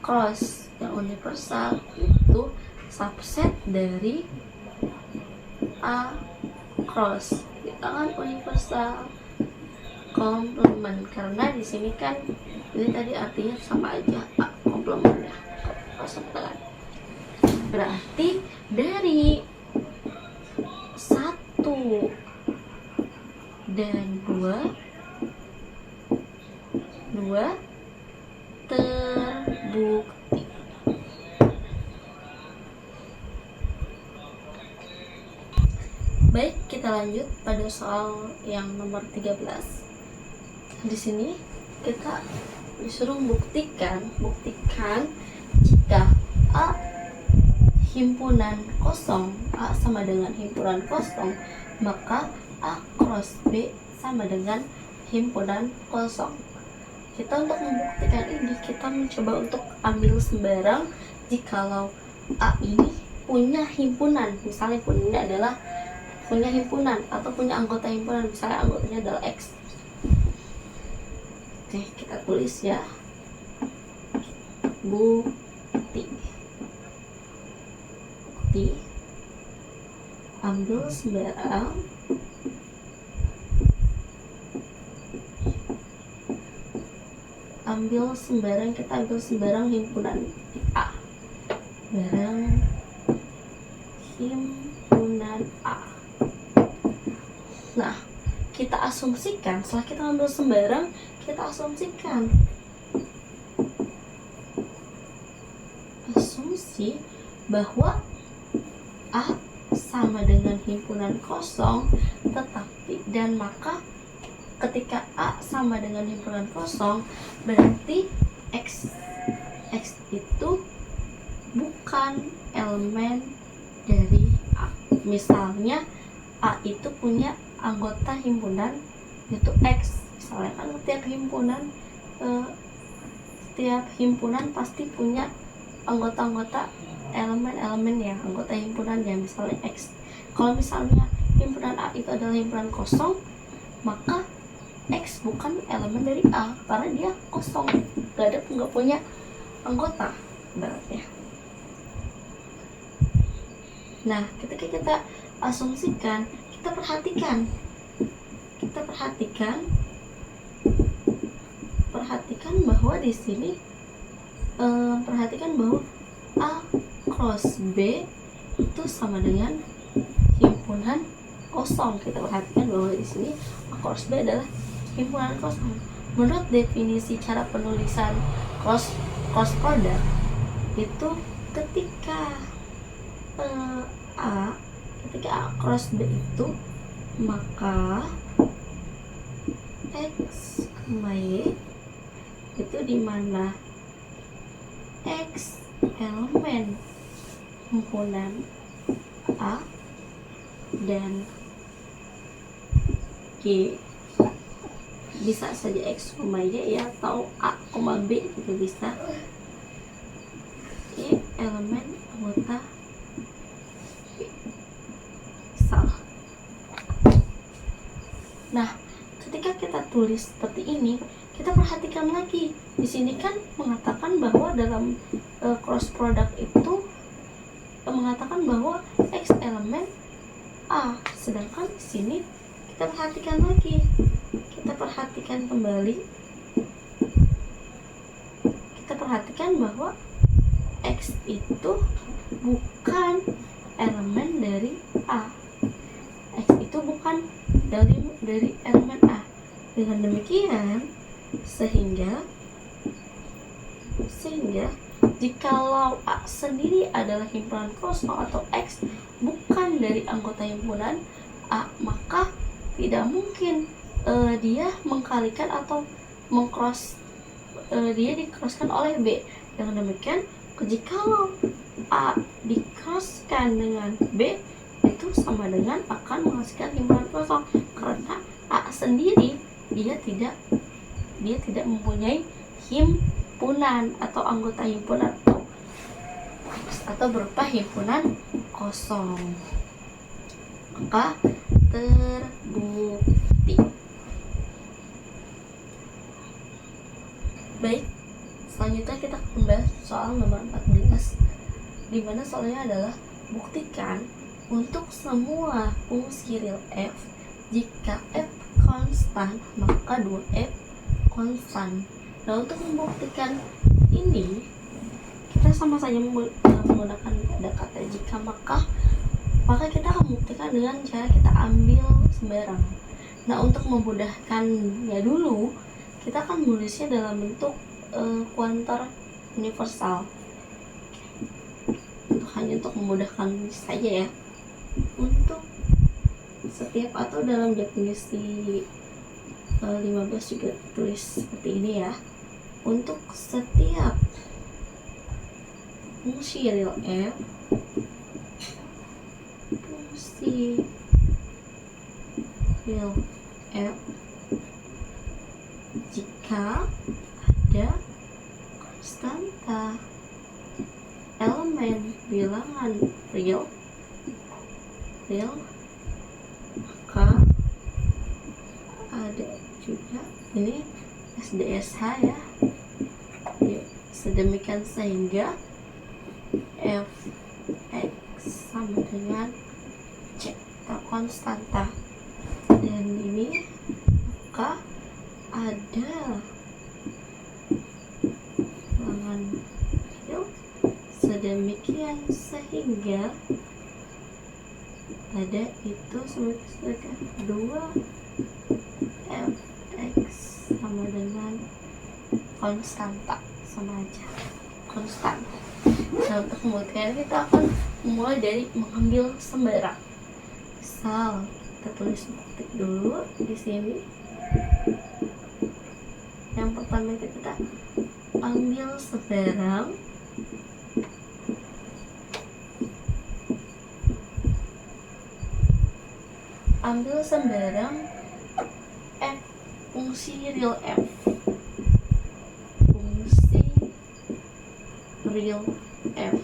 cross yang universal itu subset dari A cross bilangan universal komplement. Karena di sini kan ini tadi artinya sama aja, A komplement ya, sama. Berarti dari 1 dan 2 terbukti. Baik, kita lanjut pada soal yang nomor 13. Di sini kita disuruh buktikan jika A himpunan kosong, A sama dengan himpunan kosong, maka A cross B sama dengan himpunan kosong. Kita untuk membuktikan ini, kita mencoba untuk ambil sembarang jikalau A ini punya himpunan, misalnya himpunannya adalah punya himpunan atau punya anggota himpunan, misalnya anggotanya adalah X. Oke, kita tulis ya, bukti. Ambil sembarang kita ambil sembarang himpunan A, barang himpunan A. Nah, kita asumsikan, setelah kita ambil sembarang, kita asumsikan asumsi bahwa A sama dengan himpunan kosong, tetapi dan maka ketika A sama dengan himpunan kosong, berarti X itu bukan elemen dari A. Misalnya A itu punya anggota himpunan yaitu X. Misalnya kan setiap himpunan pasti punya anggota-anggota elemen-elemen ya, anggota himpunan ya, misalnya X. Kalau misalnya himpunan A itu adalah himpunan kosong, maka X bukan elemen dari A karena dia kosong, nggak punya anggota ibaratnya. Nah, ketika kita asumsikan, kita perhatikan bahwa di sini perhatikan bahwa A cross B itu sama dengan himpunan kosong. Kita perhatikan bahwa di sini A cross B adalah himpunan kosong. Menurut definisi cara penulisan cross product itu ketika A cross B itu, maka X, Y itu dimana X elemen himpunan A dan G, bisa saja X, Y ya, atau A, B itu bisa. Y elemen anggota B. Salah. Nah, ketika kita tulis seperti ini, kita perhatikan lagi. Di sini kan mengatakan bahwa dalam cross product itu mengatakan bahwa X elemen A, sedangkan di sini kita perhatikan lagi. Kita perhatikan kembali. Kita perhatikan bahwa X itu bukan elemen dari A. X itu bukan dari elemen A. Dengan demikian, sehingga jikalau A sendiri adalah himpunan kosong atau X bukan dari anggota himpunan A, maka tidak mungkin dia mengkalikan atau dia di-crosskan oleh B. Dengan demikian, jikalau A di-crosskan dengan B, itu sama dengan akan menghasilkan himpunan kosong, karena A sendiri dia tidak mempunyai himpunan atau anggota himpunan atau berupa himpunan kosong. Maka terbukti. Baik, selanjutnya kita membahas soal nomor 14, di mana soalnya adalah buktikan untuk semua fungsi real f, jika f konstan maka 2f konstan. Nah, untuk membuktikan ini kita sama saja menggunakan ada kata jika maka kita akan membuktikan dengan cara kita ambil sembarang. Nah, untuk memudahkannya dulu, kita akan menulisnya dalam bentuk kuantor universal. Untuk memudahkan saja ya. Untuk setiap atau dalam definisi 15 juga tulis seperti ini ya. Untuk setiap fungsi real f, jika ada konstanta elemen bilangan real, maka ada juga ini SDSH ya, sedemikian sehingga fx sama dengan c atau konstanta, dan ini maka ada bilangan real sedemikian sehingga ada itu sebagai 2fx sama dengan konstanta, sama aja konstan. Nah, untuk membuktikan kita akan mulai dari mengambil sembarang. Misal kita tulis bukti dulu di sini. Yang pertama itu kita ambil sembarang f, fungsi real f, fungsi real F.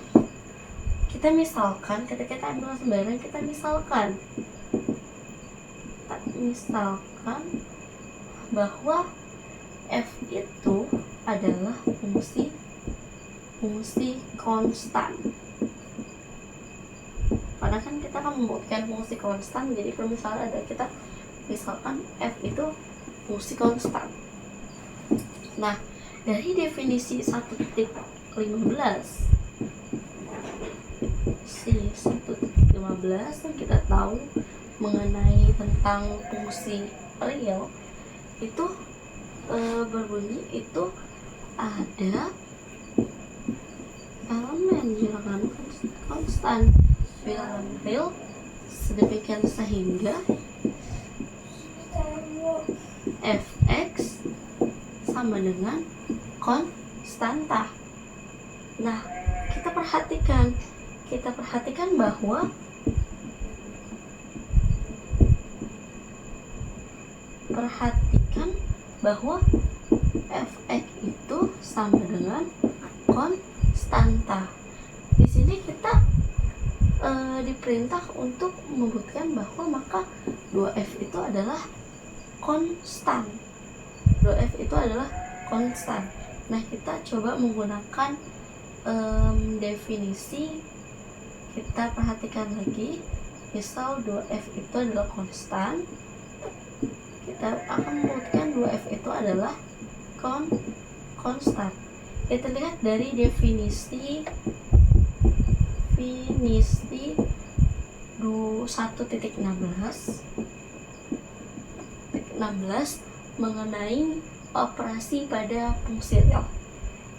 Kita misalkan, ketika kita ambil sembarang, kita misalkan bahwa F itu adalah fungsi konstan. Karena kan kita akan membuktikan fungsi konstan, jadi permisalan ada kita misalkan F itu fungsi konstan. Nah, dari definisi 1.15 yang kita tahu mengenai tentang fungsi real itu berbunyi itu ada elemen bilangan konstan bilangan real sedemikian sehingga fx sama dengan konstanta. Nah, kita perhatikan bahwa fx itu sama dengan konstanta. Di sini kita diperintah untuk membuktikan bahwa maka 2f itu adalah konstan. 2f itu adalah konstan. Nah, kita coba menggunakan definisi. Kita perhatikan lagi, misal 2f itu adalah konstan, kita akan membuktikan 2f itu adalah konstan. Kita lihat dari definisi 1.16 mengenai operasi pada fungsi real,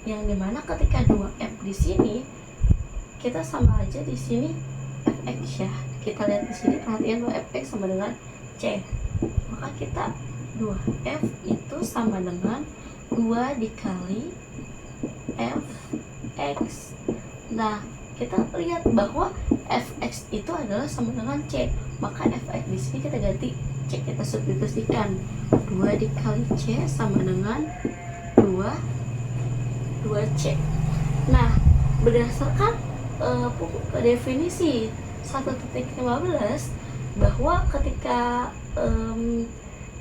yang dimana ketika 2f di sini kita sama aja di sini fx ya. Kita lihat di sini, perhatikan 2fx sama dengan c, maka kita 2f itu sama dengan 2 dikali fx. Nah, kita lihat bahwa fx itu adalah sama dengan c, maka fx di sini kita ganti c, kita substitusikan 2 dikali c sama dengan 2c. Nah, berdasarkan definisi 1.15 bahwa ketika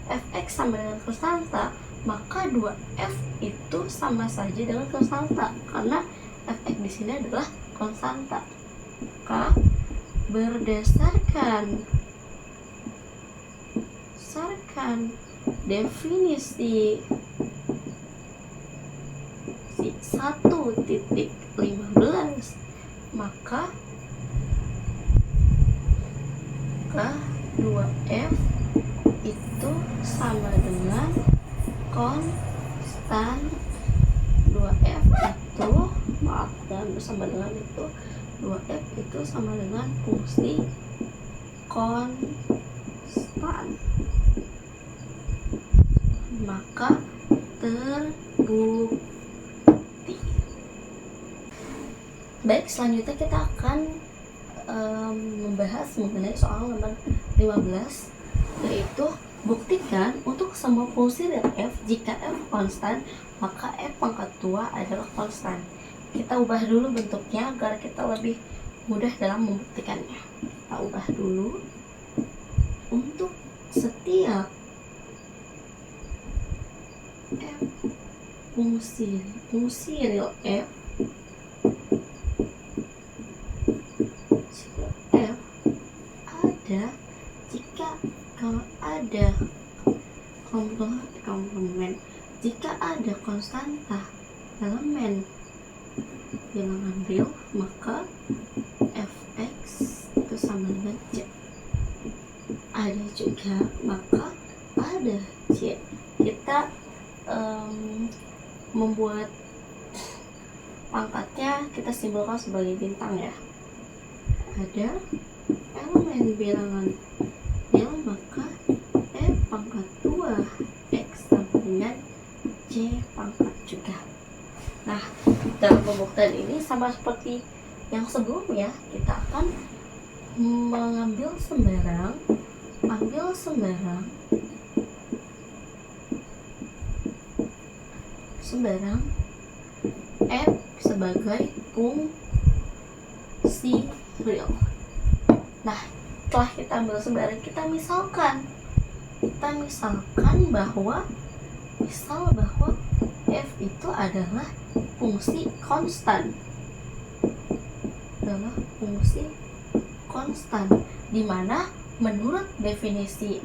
fx sama dengan konstanta, maka 2f itu sama saja dengan konstanta karena fx di sini adalah konstanta. Maka berdasarkan definisi 1.15, maka 2f itu sama dengan konstan. 2f itu sama dengan itu 2f itu sama dengan fungsi konstan, maka terbukti. Baik, selanjutnya kita akan membahas mengenai soal nomor 15, yaitu buktikan untuk semua fungsi real f jika f konstan maka f pangkat 2 adalah konstan. Kita ubah dulu bentuknya agar kita lebih mudah dalam membuktikannya. Kita ubah dulu. Untuk setiap f fungsi real f jika ada konstanta elemen bilangan real, maka fx itu sama dengan c. Ada juga maka ada c. Kita membuat pangkatnya kita simbolkan sebagai bintang ya. Ada elemen bilangan real, maka f pangkat 2 x sama dengan c pangkat juga. Nah, dalam pembuktian ini sama seperti yang sebelumnya, kita akan mengambil sembarang f sebagai fungsi real. Nah, setelah kita ambil sebaran, kita misalkan bahwa f itu adalah fungsi konstan, di mana menurut definisi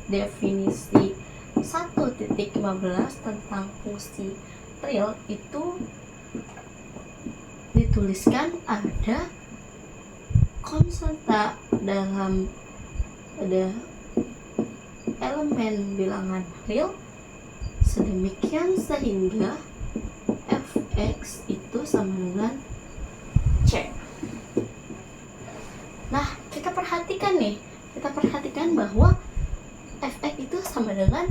1.15 tentang fungsi real itu dituliskan ada konstanta dalam elemen bilangan real sedemikian sehingga fx itu sama dengan c. Nah, kita perhatikan bahwa fx itu sama dengan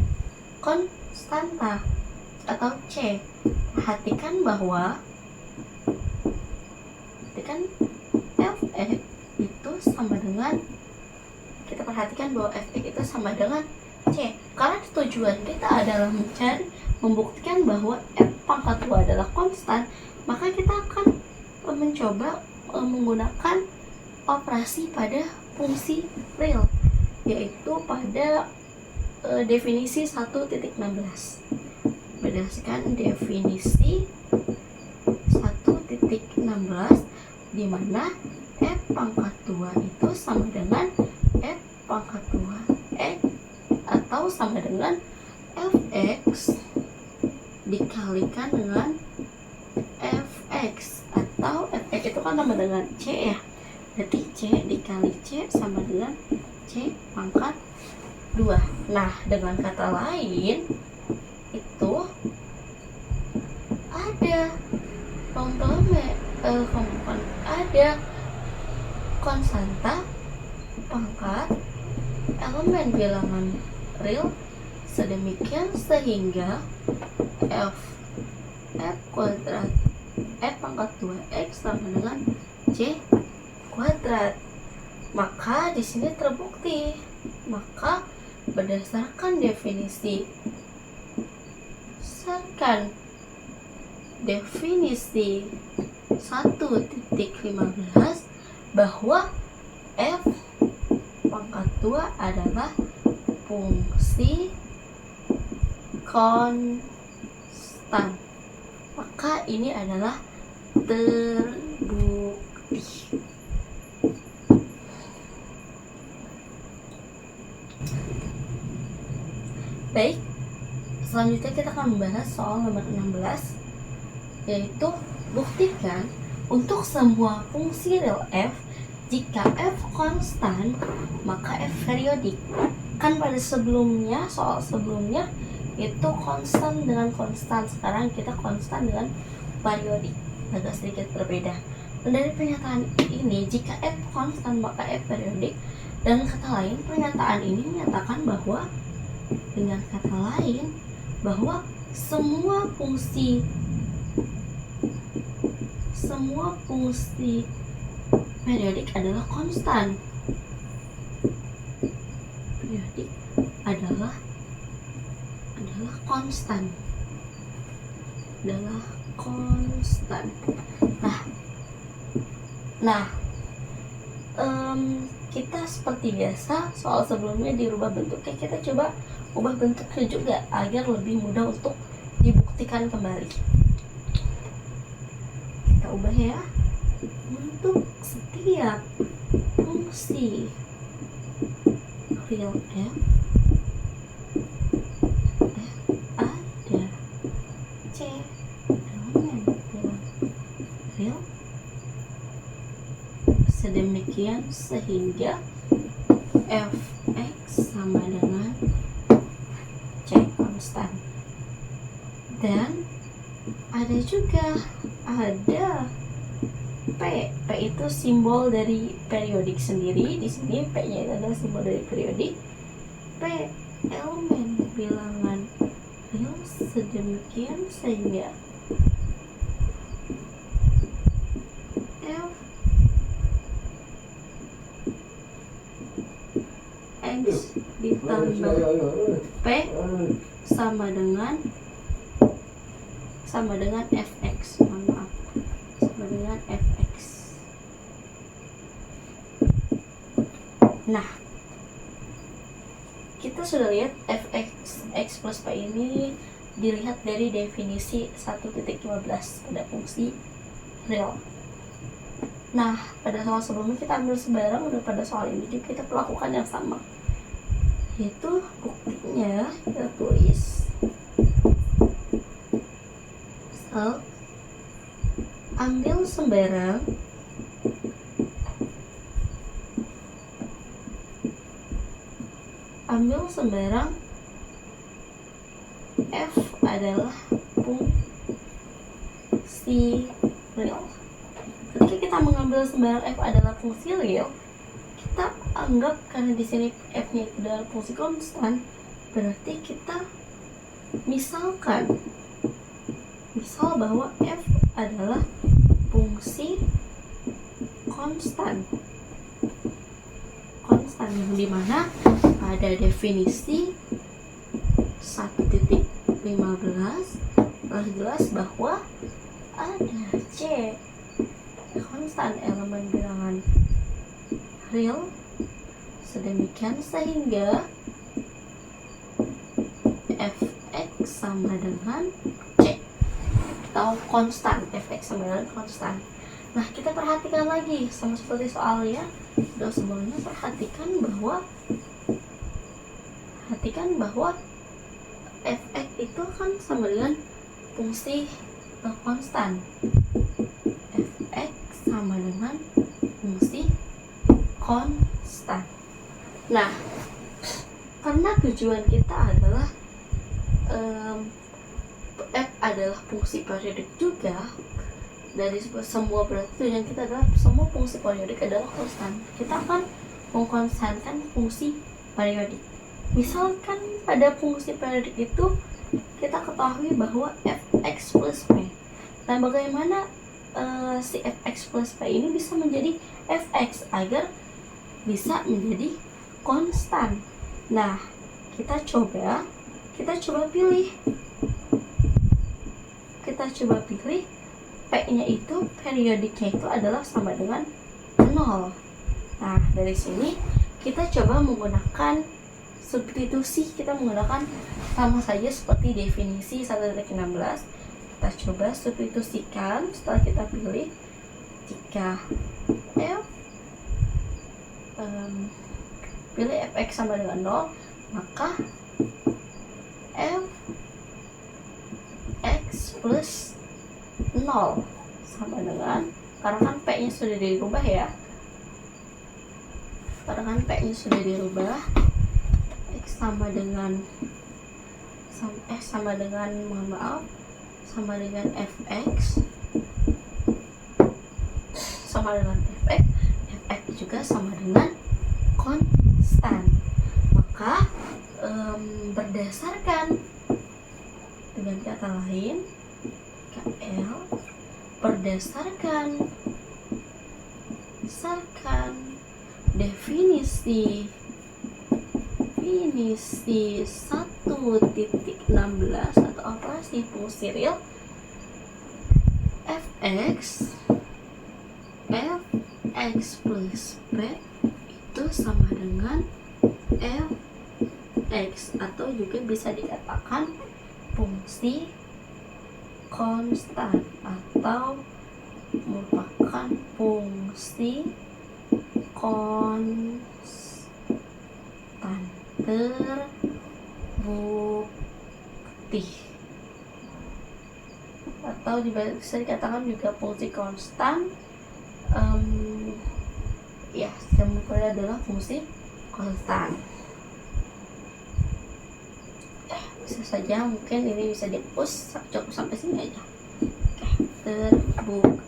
konstanta atau c. Perhatikan bahwa fx itu sama dengan C. Karena tujuan kita adalah membuktikan bahwa f pangkat 2 adalah konstan, maka kita akan mencoba menggunakan operasi pada fungsi real, yaitu pada definisi 1.16. Berdasarkan definisi 1.16, di mana f pangkat 2 itu sama dengan f pangkat 2x atau sama dengan fx dikalikan dengan fx, atau fx itu kan sama dengan c ya, berarti c dikali c sama dengan c pangkat 2. Nah, dengan kata lain itu ada ada konstanta pangkat elemen bilangan real sedemikian sehingga f kuadrat f pangkat 2x sama dengan c kuadrat. Maka di sini terbukti. Maka berdasarkan definisi 1.15 bahwa f pangkat 2 adalah fungsi konstan. Maka ini adalah terbukti. Baik, selanjutnya kita akan membahas soal nomor 16, yaitu buktikan untuk semua fungsi real f, jika f konstan maka f periodik. Kan pada soal sebelumnya itu konstan dengan konstan, sekarang kita konstan dengan periodik, agak sedikit berbeda. Dan dari pernyataan ini, jika f konstan maka f periodik. Dan kata lain, pernyataan ini menyatakan bahwa semua fungsi periodik adalah konstan. Periodik adalah konstan. Nah, kita seperti biasa soal sebelumnya dirubah bentuknya, kita coba ubah bentuknya juga agar lebih mudah untuk dibuktikan kembali. Kita ubah ya. Untuk setiap fungsi real f ada c elemen bilangan real sedemikian sehingga fx sama dengan c konstan. Dan ada P itu simbol dari periodik sendiri. Di sini P-nya adalah simbol dari periodik. P elemen bilangan real sedemikian sehingga f x ditambah P sama dengan sama dengan fx. Mohon maaf, sama dengan fx. Nah, kita sudah lihat fx x plus p ini dilihat dari definisi 1.15 pada fungsi real. Nah, pada soal sebelumnya kita ambil sembarang, dan pada soal ini juga kita lakukan yang sama, yaitu buktinya kita tulis ambil sembarang f adalah fungsi real. Ketika kita mengambil sembarang f adalah fungsi real, kita anggap karena di sini f-nya itu adalah fungsi konstan, berarti kita misal bahwa f adalah fungsi konstan yang dimana pada definisi 1.15 telah jelas bahwa ada c konstan elemen bilangan real, sedemikian sehingga fx sama dengan c atau konstan, fx sama dengan konstan. Nah, kita perhatikan lagi sama seperti soalnya sebelumnya, perhatikan bahwa fx itu kan sama dengan fungsi konstan. Fx sama dengan fungsi konstan. Nah, karena tujuan kita adalah f adalah fungsi periodik juga, dari semua berarti tujuan kita adalah semua fungsi periodik adalah konstan. Kita akan mengkonstankan fungsi periodik. Misalkan pada fungsi periodik itu kita ketahui bahwa fx plus p. Nah, bagaimana si fx plus p ini bisa menjadi fx agar bisa menjadi konstan? Nah, kita coba pilih P-nya itu, periodiknya itu adalah sama dengan 0. Nah, dari sini kita coba menggunakan substitusi, kita menggunakan sama saja seperti definisi 1.16. Kita coba substitusikan setelah kita pilih. Jika pilih fx sama dengan 0, maka fx plus 0 sama dengan, karena kan P-nya sudah dirubah ya, X sama dengan fx fx juga sama dengan konstan. Maka berdasarkan, dengan kata lain, KL berdasarkan definisi 1.16 atau operasi fungsi real, fx plus p itu sama dengan fx, atau juga bisa dikatakan fungsi konstan atau merupakan fungsi konstan terbukti, atau bisa dikatakan juga fungsi konstan yang adalah fungsi konstan. Bisa saja, mungkin ini bisa dihapus, cukup sampai sini aja. Terbukti.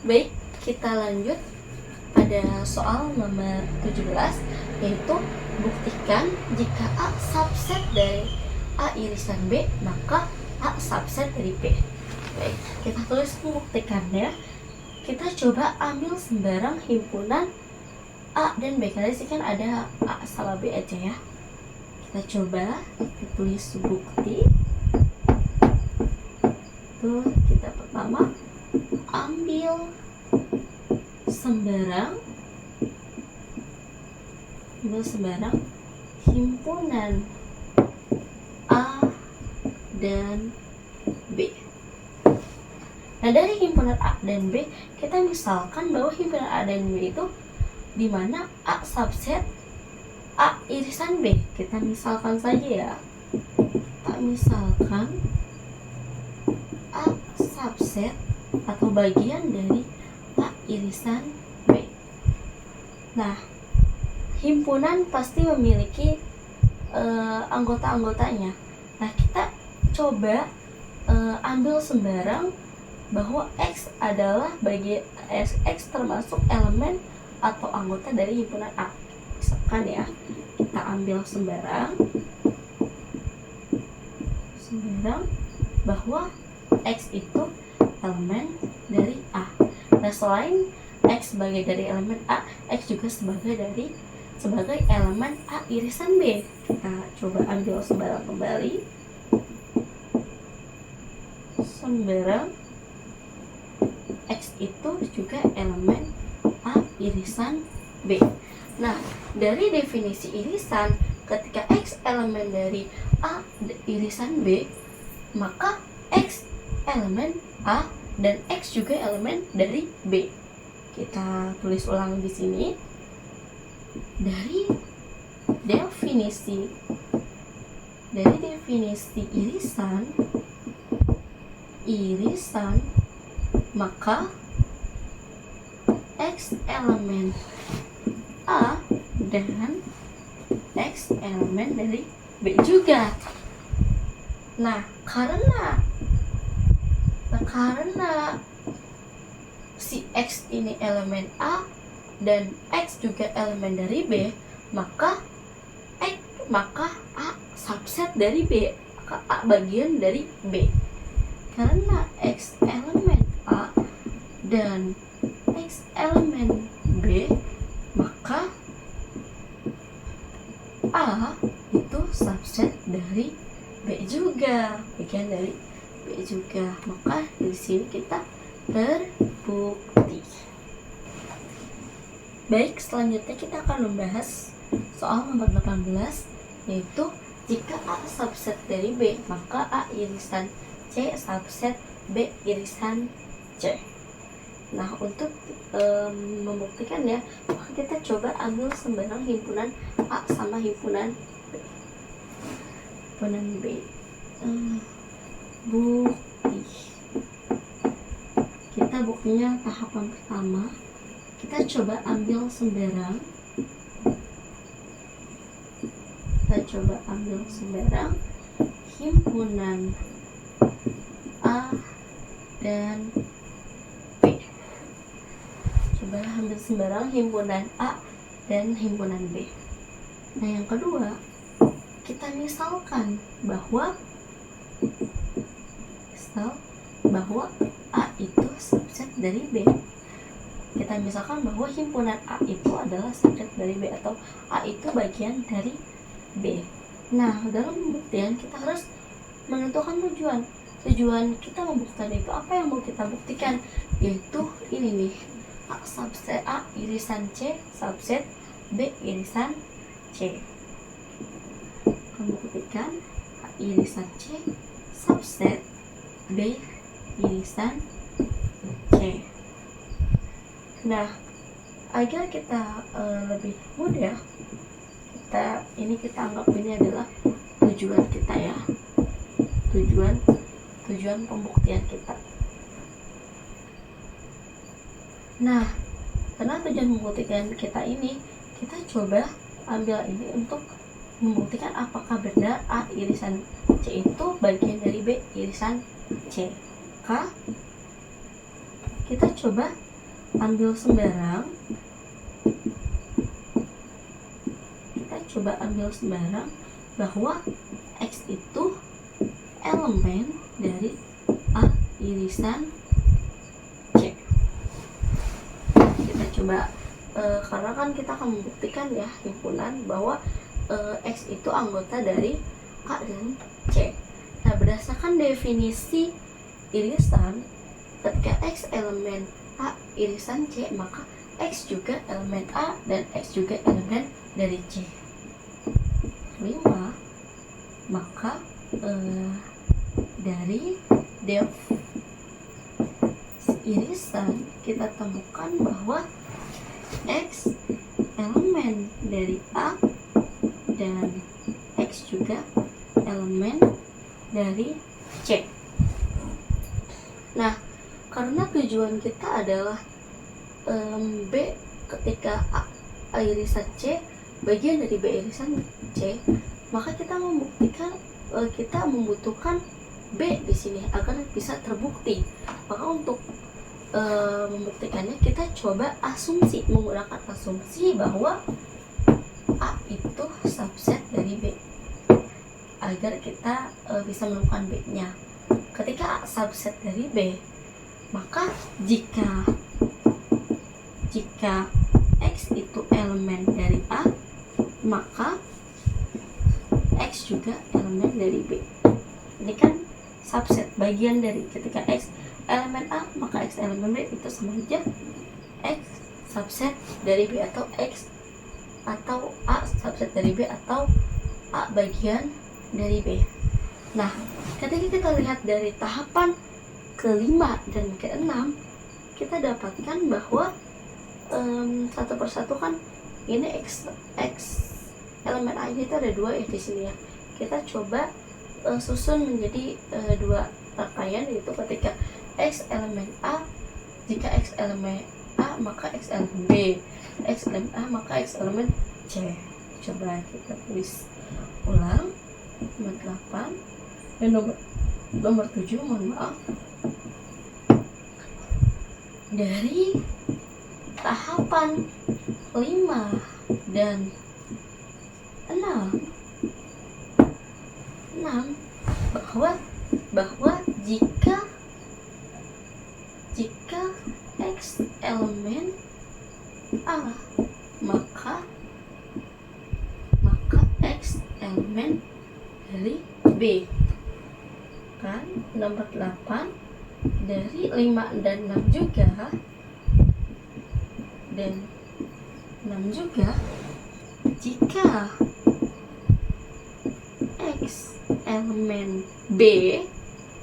Baik, kita lanjut pada soal nomor 17, yaitu buktikan jika A subset dari A irisan B, maka A subset dari B. Baik, kita tulis membuktikannya. Kita coba ambil sembarang himpunan A dan B. Kali sih kan ada A sama B aja ya. Kita coba tulis bukti. Tuh, kita pertama ambil sembarang himpunan A dan B. Nah, dari himpunan A dan B, kita misalkan bahwa himpunan A dan B itu di mana A subset A irisan B. Kita misalkan saja ya. Kita misalkan A subset atau bagian dari A irisan B. Nah, himpunan pasti memiliki anggota-anggotanya. Nah, kita coba ambil sembarang bahwa X adalah X termasuk elemen atau anggota dari himpunan A. Misalkan ya, kita ambil sembarang bahwa X itu elemen dari A. Nah, selain X sebagai dari elemen A, X juga sebagai elemen A irisan B. Kita coba ambil sembarang kembali. Sembarang X itu juga elemen A irisan B. Nah, dari definisi irisan, ketika X elemen dari A irisan B, maka X elemen A dan X juga elemen dari B. Kita tulis ulang di sini. Dari definisi irisan, maka X elemen A dan X elemen dari B juga. Nah, karena si X ini elemen A dan X juga elemen dari B, maka A subset dari B, maka A bagian dari B. Karena X elemen A dan X elemen B, maka A itu subset dari B juga, bagian dari B juga. Maka di sini kita terbukti. Baik, selanjutnya kita akan membahas soal nomor 18, yaitu jika A subset dari B, maka A irisan C subset B irisan C. Nah, untuk membuktikan ya, maka kita coba ambil sembarang himpunan A sama himpunan B. Bukti. Kita buktinya tahapan pertama. Kita coba ambil sembarang. Himpunan A dan B. Coba ambil sembarang himpunan A dan himpunan B. Nah, yang kedua, kita misalkan bahwa A itu subset dari B. Kita misalkan bahwa himpunan A itu adalah subset dari B, atau A itu bagian dari B. Nah, dalam pembuktian kita harus menentukan tujuan kita membuktikan itu. Apa yang mau kita buktikan? Yaitu ini nih, A subset A irisan C subset B irisan C. Membuktikan A irisan C subset B irisan C. Nah, agar kita lebih mudah, kita anggap ini adalah tujuan kita ya, tujuan pembuktian kita. Nah, karena tujuan pembuktian kita ini, kita coba ambil ini untuk membuktikan apakah benar A irisan C itu bagian dari B irisan C. Kita coba ambil sembarang. Bahwa X itu elemen dari A irisan C. Kita coba karena kan kita akan membuktikan ya himpunan, bahwa X itu anggota dari A dan C. Nah, berdasarkan definisi irisan, ketika X elemen A irisan C, maka X juga elemen A dan X juga elemen dari C. 5. Maka dari def irisan kita temukan bahwa X elemen dari A dan X juga elemen dari C. Nah, karena tujuan kita adalah B ketika A irisan C bagian dari B irisan C, maka kita membutuhkan B di sini agar bisa terbukti. Maka untuk membuktikannya kita coba menggunakan asumsi bahwa A itu subset dari B agar kita bisa menemukan B-nya. Ketika A subset dari B, maka jika X itu elemen dari A, maka X juga elemen dari B. Ini kan subset, bagian dari ketika X elemen A, maka X elemen B itu sama aja X subset dari B, atau X atau A subset dari B, atau A bagian dari B. Nah, ketika kita lihat dari tahapan ke-5 dan ke-6, kita dapatkan bahwa satu persatu kan ini X elemen A itu ada 2 ya di sini ya. Kita coba susun menjadi 2 rangkaian, yaitu ketika X elemen A, jika X elemen A maka X elemen B, X elemen A maka X elemen C. Coba kita tulis ulang. Nomor 8 dan nomor 7, mohon maaf. Dari tahapan 5 dan 6 bahwa jika X elemen A maka X elemen dari B. Kan nomor 8 dari 5 dan 6 juga, jika X elemen B,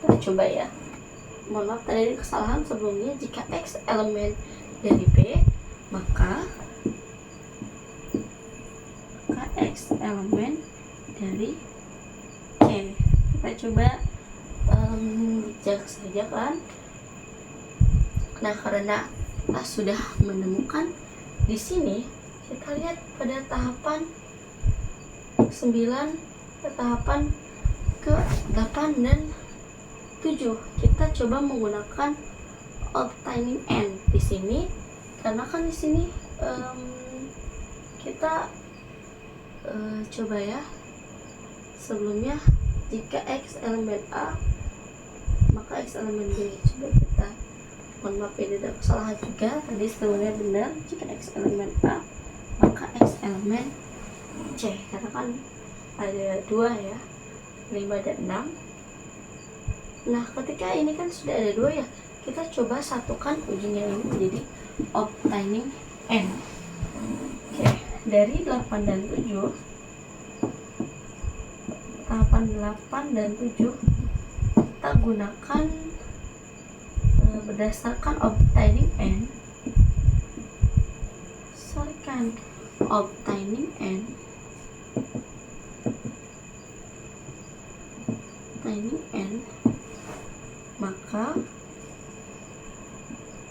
kita coba ya, mohon maaf tadi kesalahan sebelumnya, jika X elemen dari B, maka X elemen dari C. Kita coba cek saja kan. Nah, karena kita sudah menemukan di sini, kita lihat pada tahapan 9, tahapan ke-8 dan 7, kita coba menggunakan obtaining n di sini, karena kan di sini kita coba ya, sebelumnya jika X elemen A maka X elemen B. Coba kita, mohon maaf ini ada kesalahan juga, tadi sebelumnya benar, jika X elemen A maka X elemen C, karena kan ada 2 ya, 5 dan 6. Nah, ketika ini kan sudah ada 2 ya, kita coba satukan ujungnya ini menjadi obtaining n. Oke, dari 8 dan 7, tahapan 8 dan 7 kita gunakan berdasarkan obtaining n,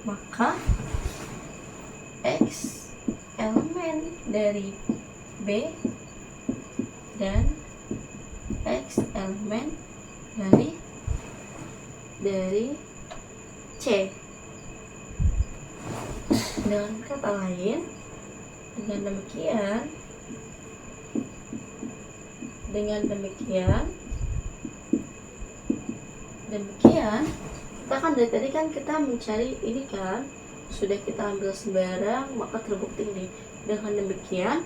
maka X elemen dari B dan X elemen dari C. Dengan kata lain, dengan demikian kita kan dari tadi kan kita mencari ini kan, sudah kita ambil sembarang maka terbukti ini. Dengan demikian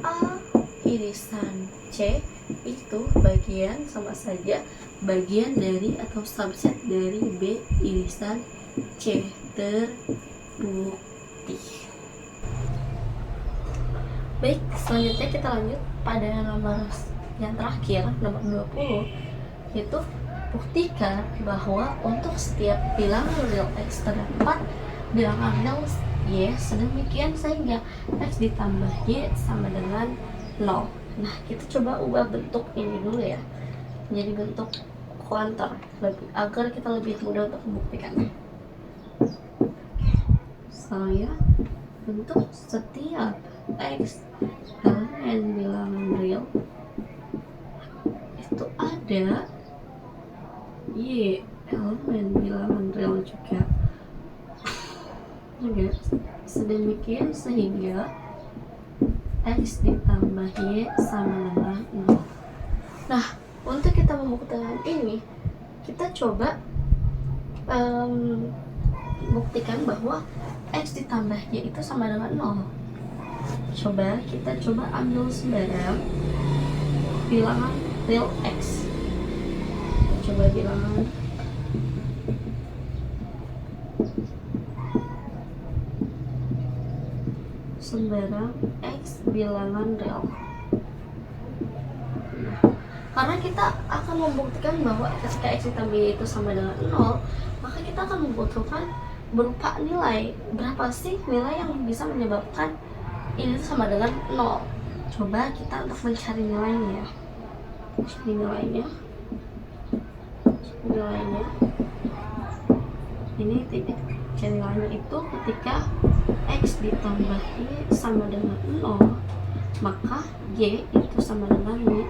A irisan C itu bagian sama saja bagian dari atau subset dari B irisan C. Terbukti. Baik, selanjutnya kita lanjut pada nomor yang terakhir, nomor 20, yaitu buktikan bahwa untuk setiap bilangan real X terdapat bilangan real Y sedemikian sehingga X ditambah Y sama dengan 0. Nah, kita coba ubah bentuk ini dulu ya, menjadi bentuk kuanter agar kita lebih mudah untuk membuktikannya. Saya bentuk setiap X elemen bilangan real itu ada Y elemen bilangan real juga sedemikian sehingga X ditambah Y sama dengan 0. Nah, untuk kita membuktikan ini, kita coba buktikan bahwa X ditambah Y itu sama dengan 0. Kita coba ambil sembarang bilangan real X. Kita coba bilangan sembarang X bilangan real. Karena kita akan membuktikan bahwa ketika X ditambah Y itu sama dengan 0, maka kita akan membutuhkan berupa nilai. Berapa sih nilai yang bisa menyebabkan ini sama dengan 0? Coba kita untuk mencari nilainya. Nilainya ini tidak. Cari nilainya itu ketika X ditambah Y sama dengan 0, maka Y itu sama dengan min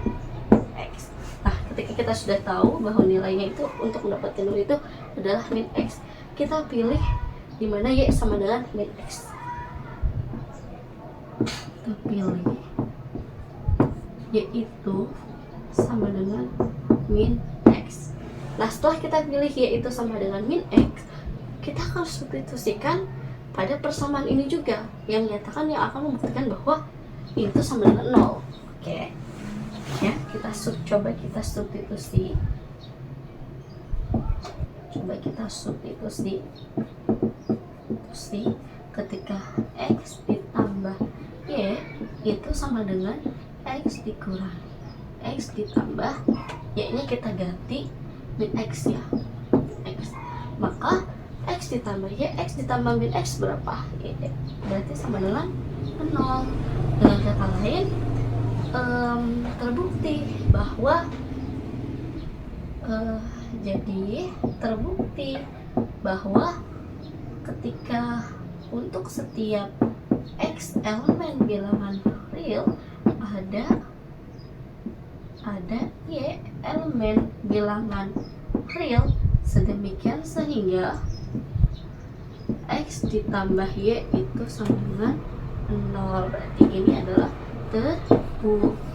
X. Nah, ketika kita sudah tahu bahwa nilainya itu untuk mendapatkan nilai itu adalah min X, kita pilih di mana Y sama dengan min X. Kita pilih Y itu sama dengan min X. Nah, setelah kita pilih Y itu sama dengan min X, kita akan substitusikan pada persamaan ini juga yang menyatakan yang akan membuktikan bahwa itu sama dengan 0. Oke. Ya, coba kita substitusi. Ketika X ditambah Y itu sama dengan X dikurang X ditambah Y nya kita ganti min X ya, X. Maka X ditambah Y, X ditambah min X berapa? Berarti sama dengan 0. Dengan kata lain, terbukti bahwa ketika untuk setiap X elemen bilangan real ada Y elemen bilangan real sedemikian sehingga X ditambah Y itu sama dengan 0. Berarti ini adalah terbukti.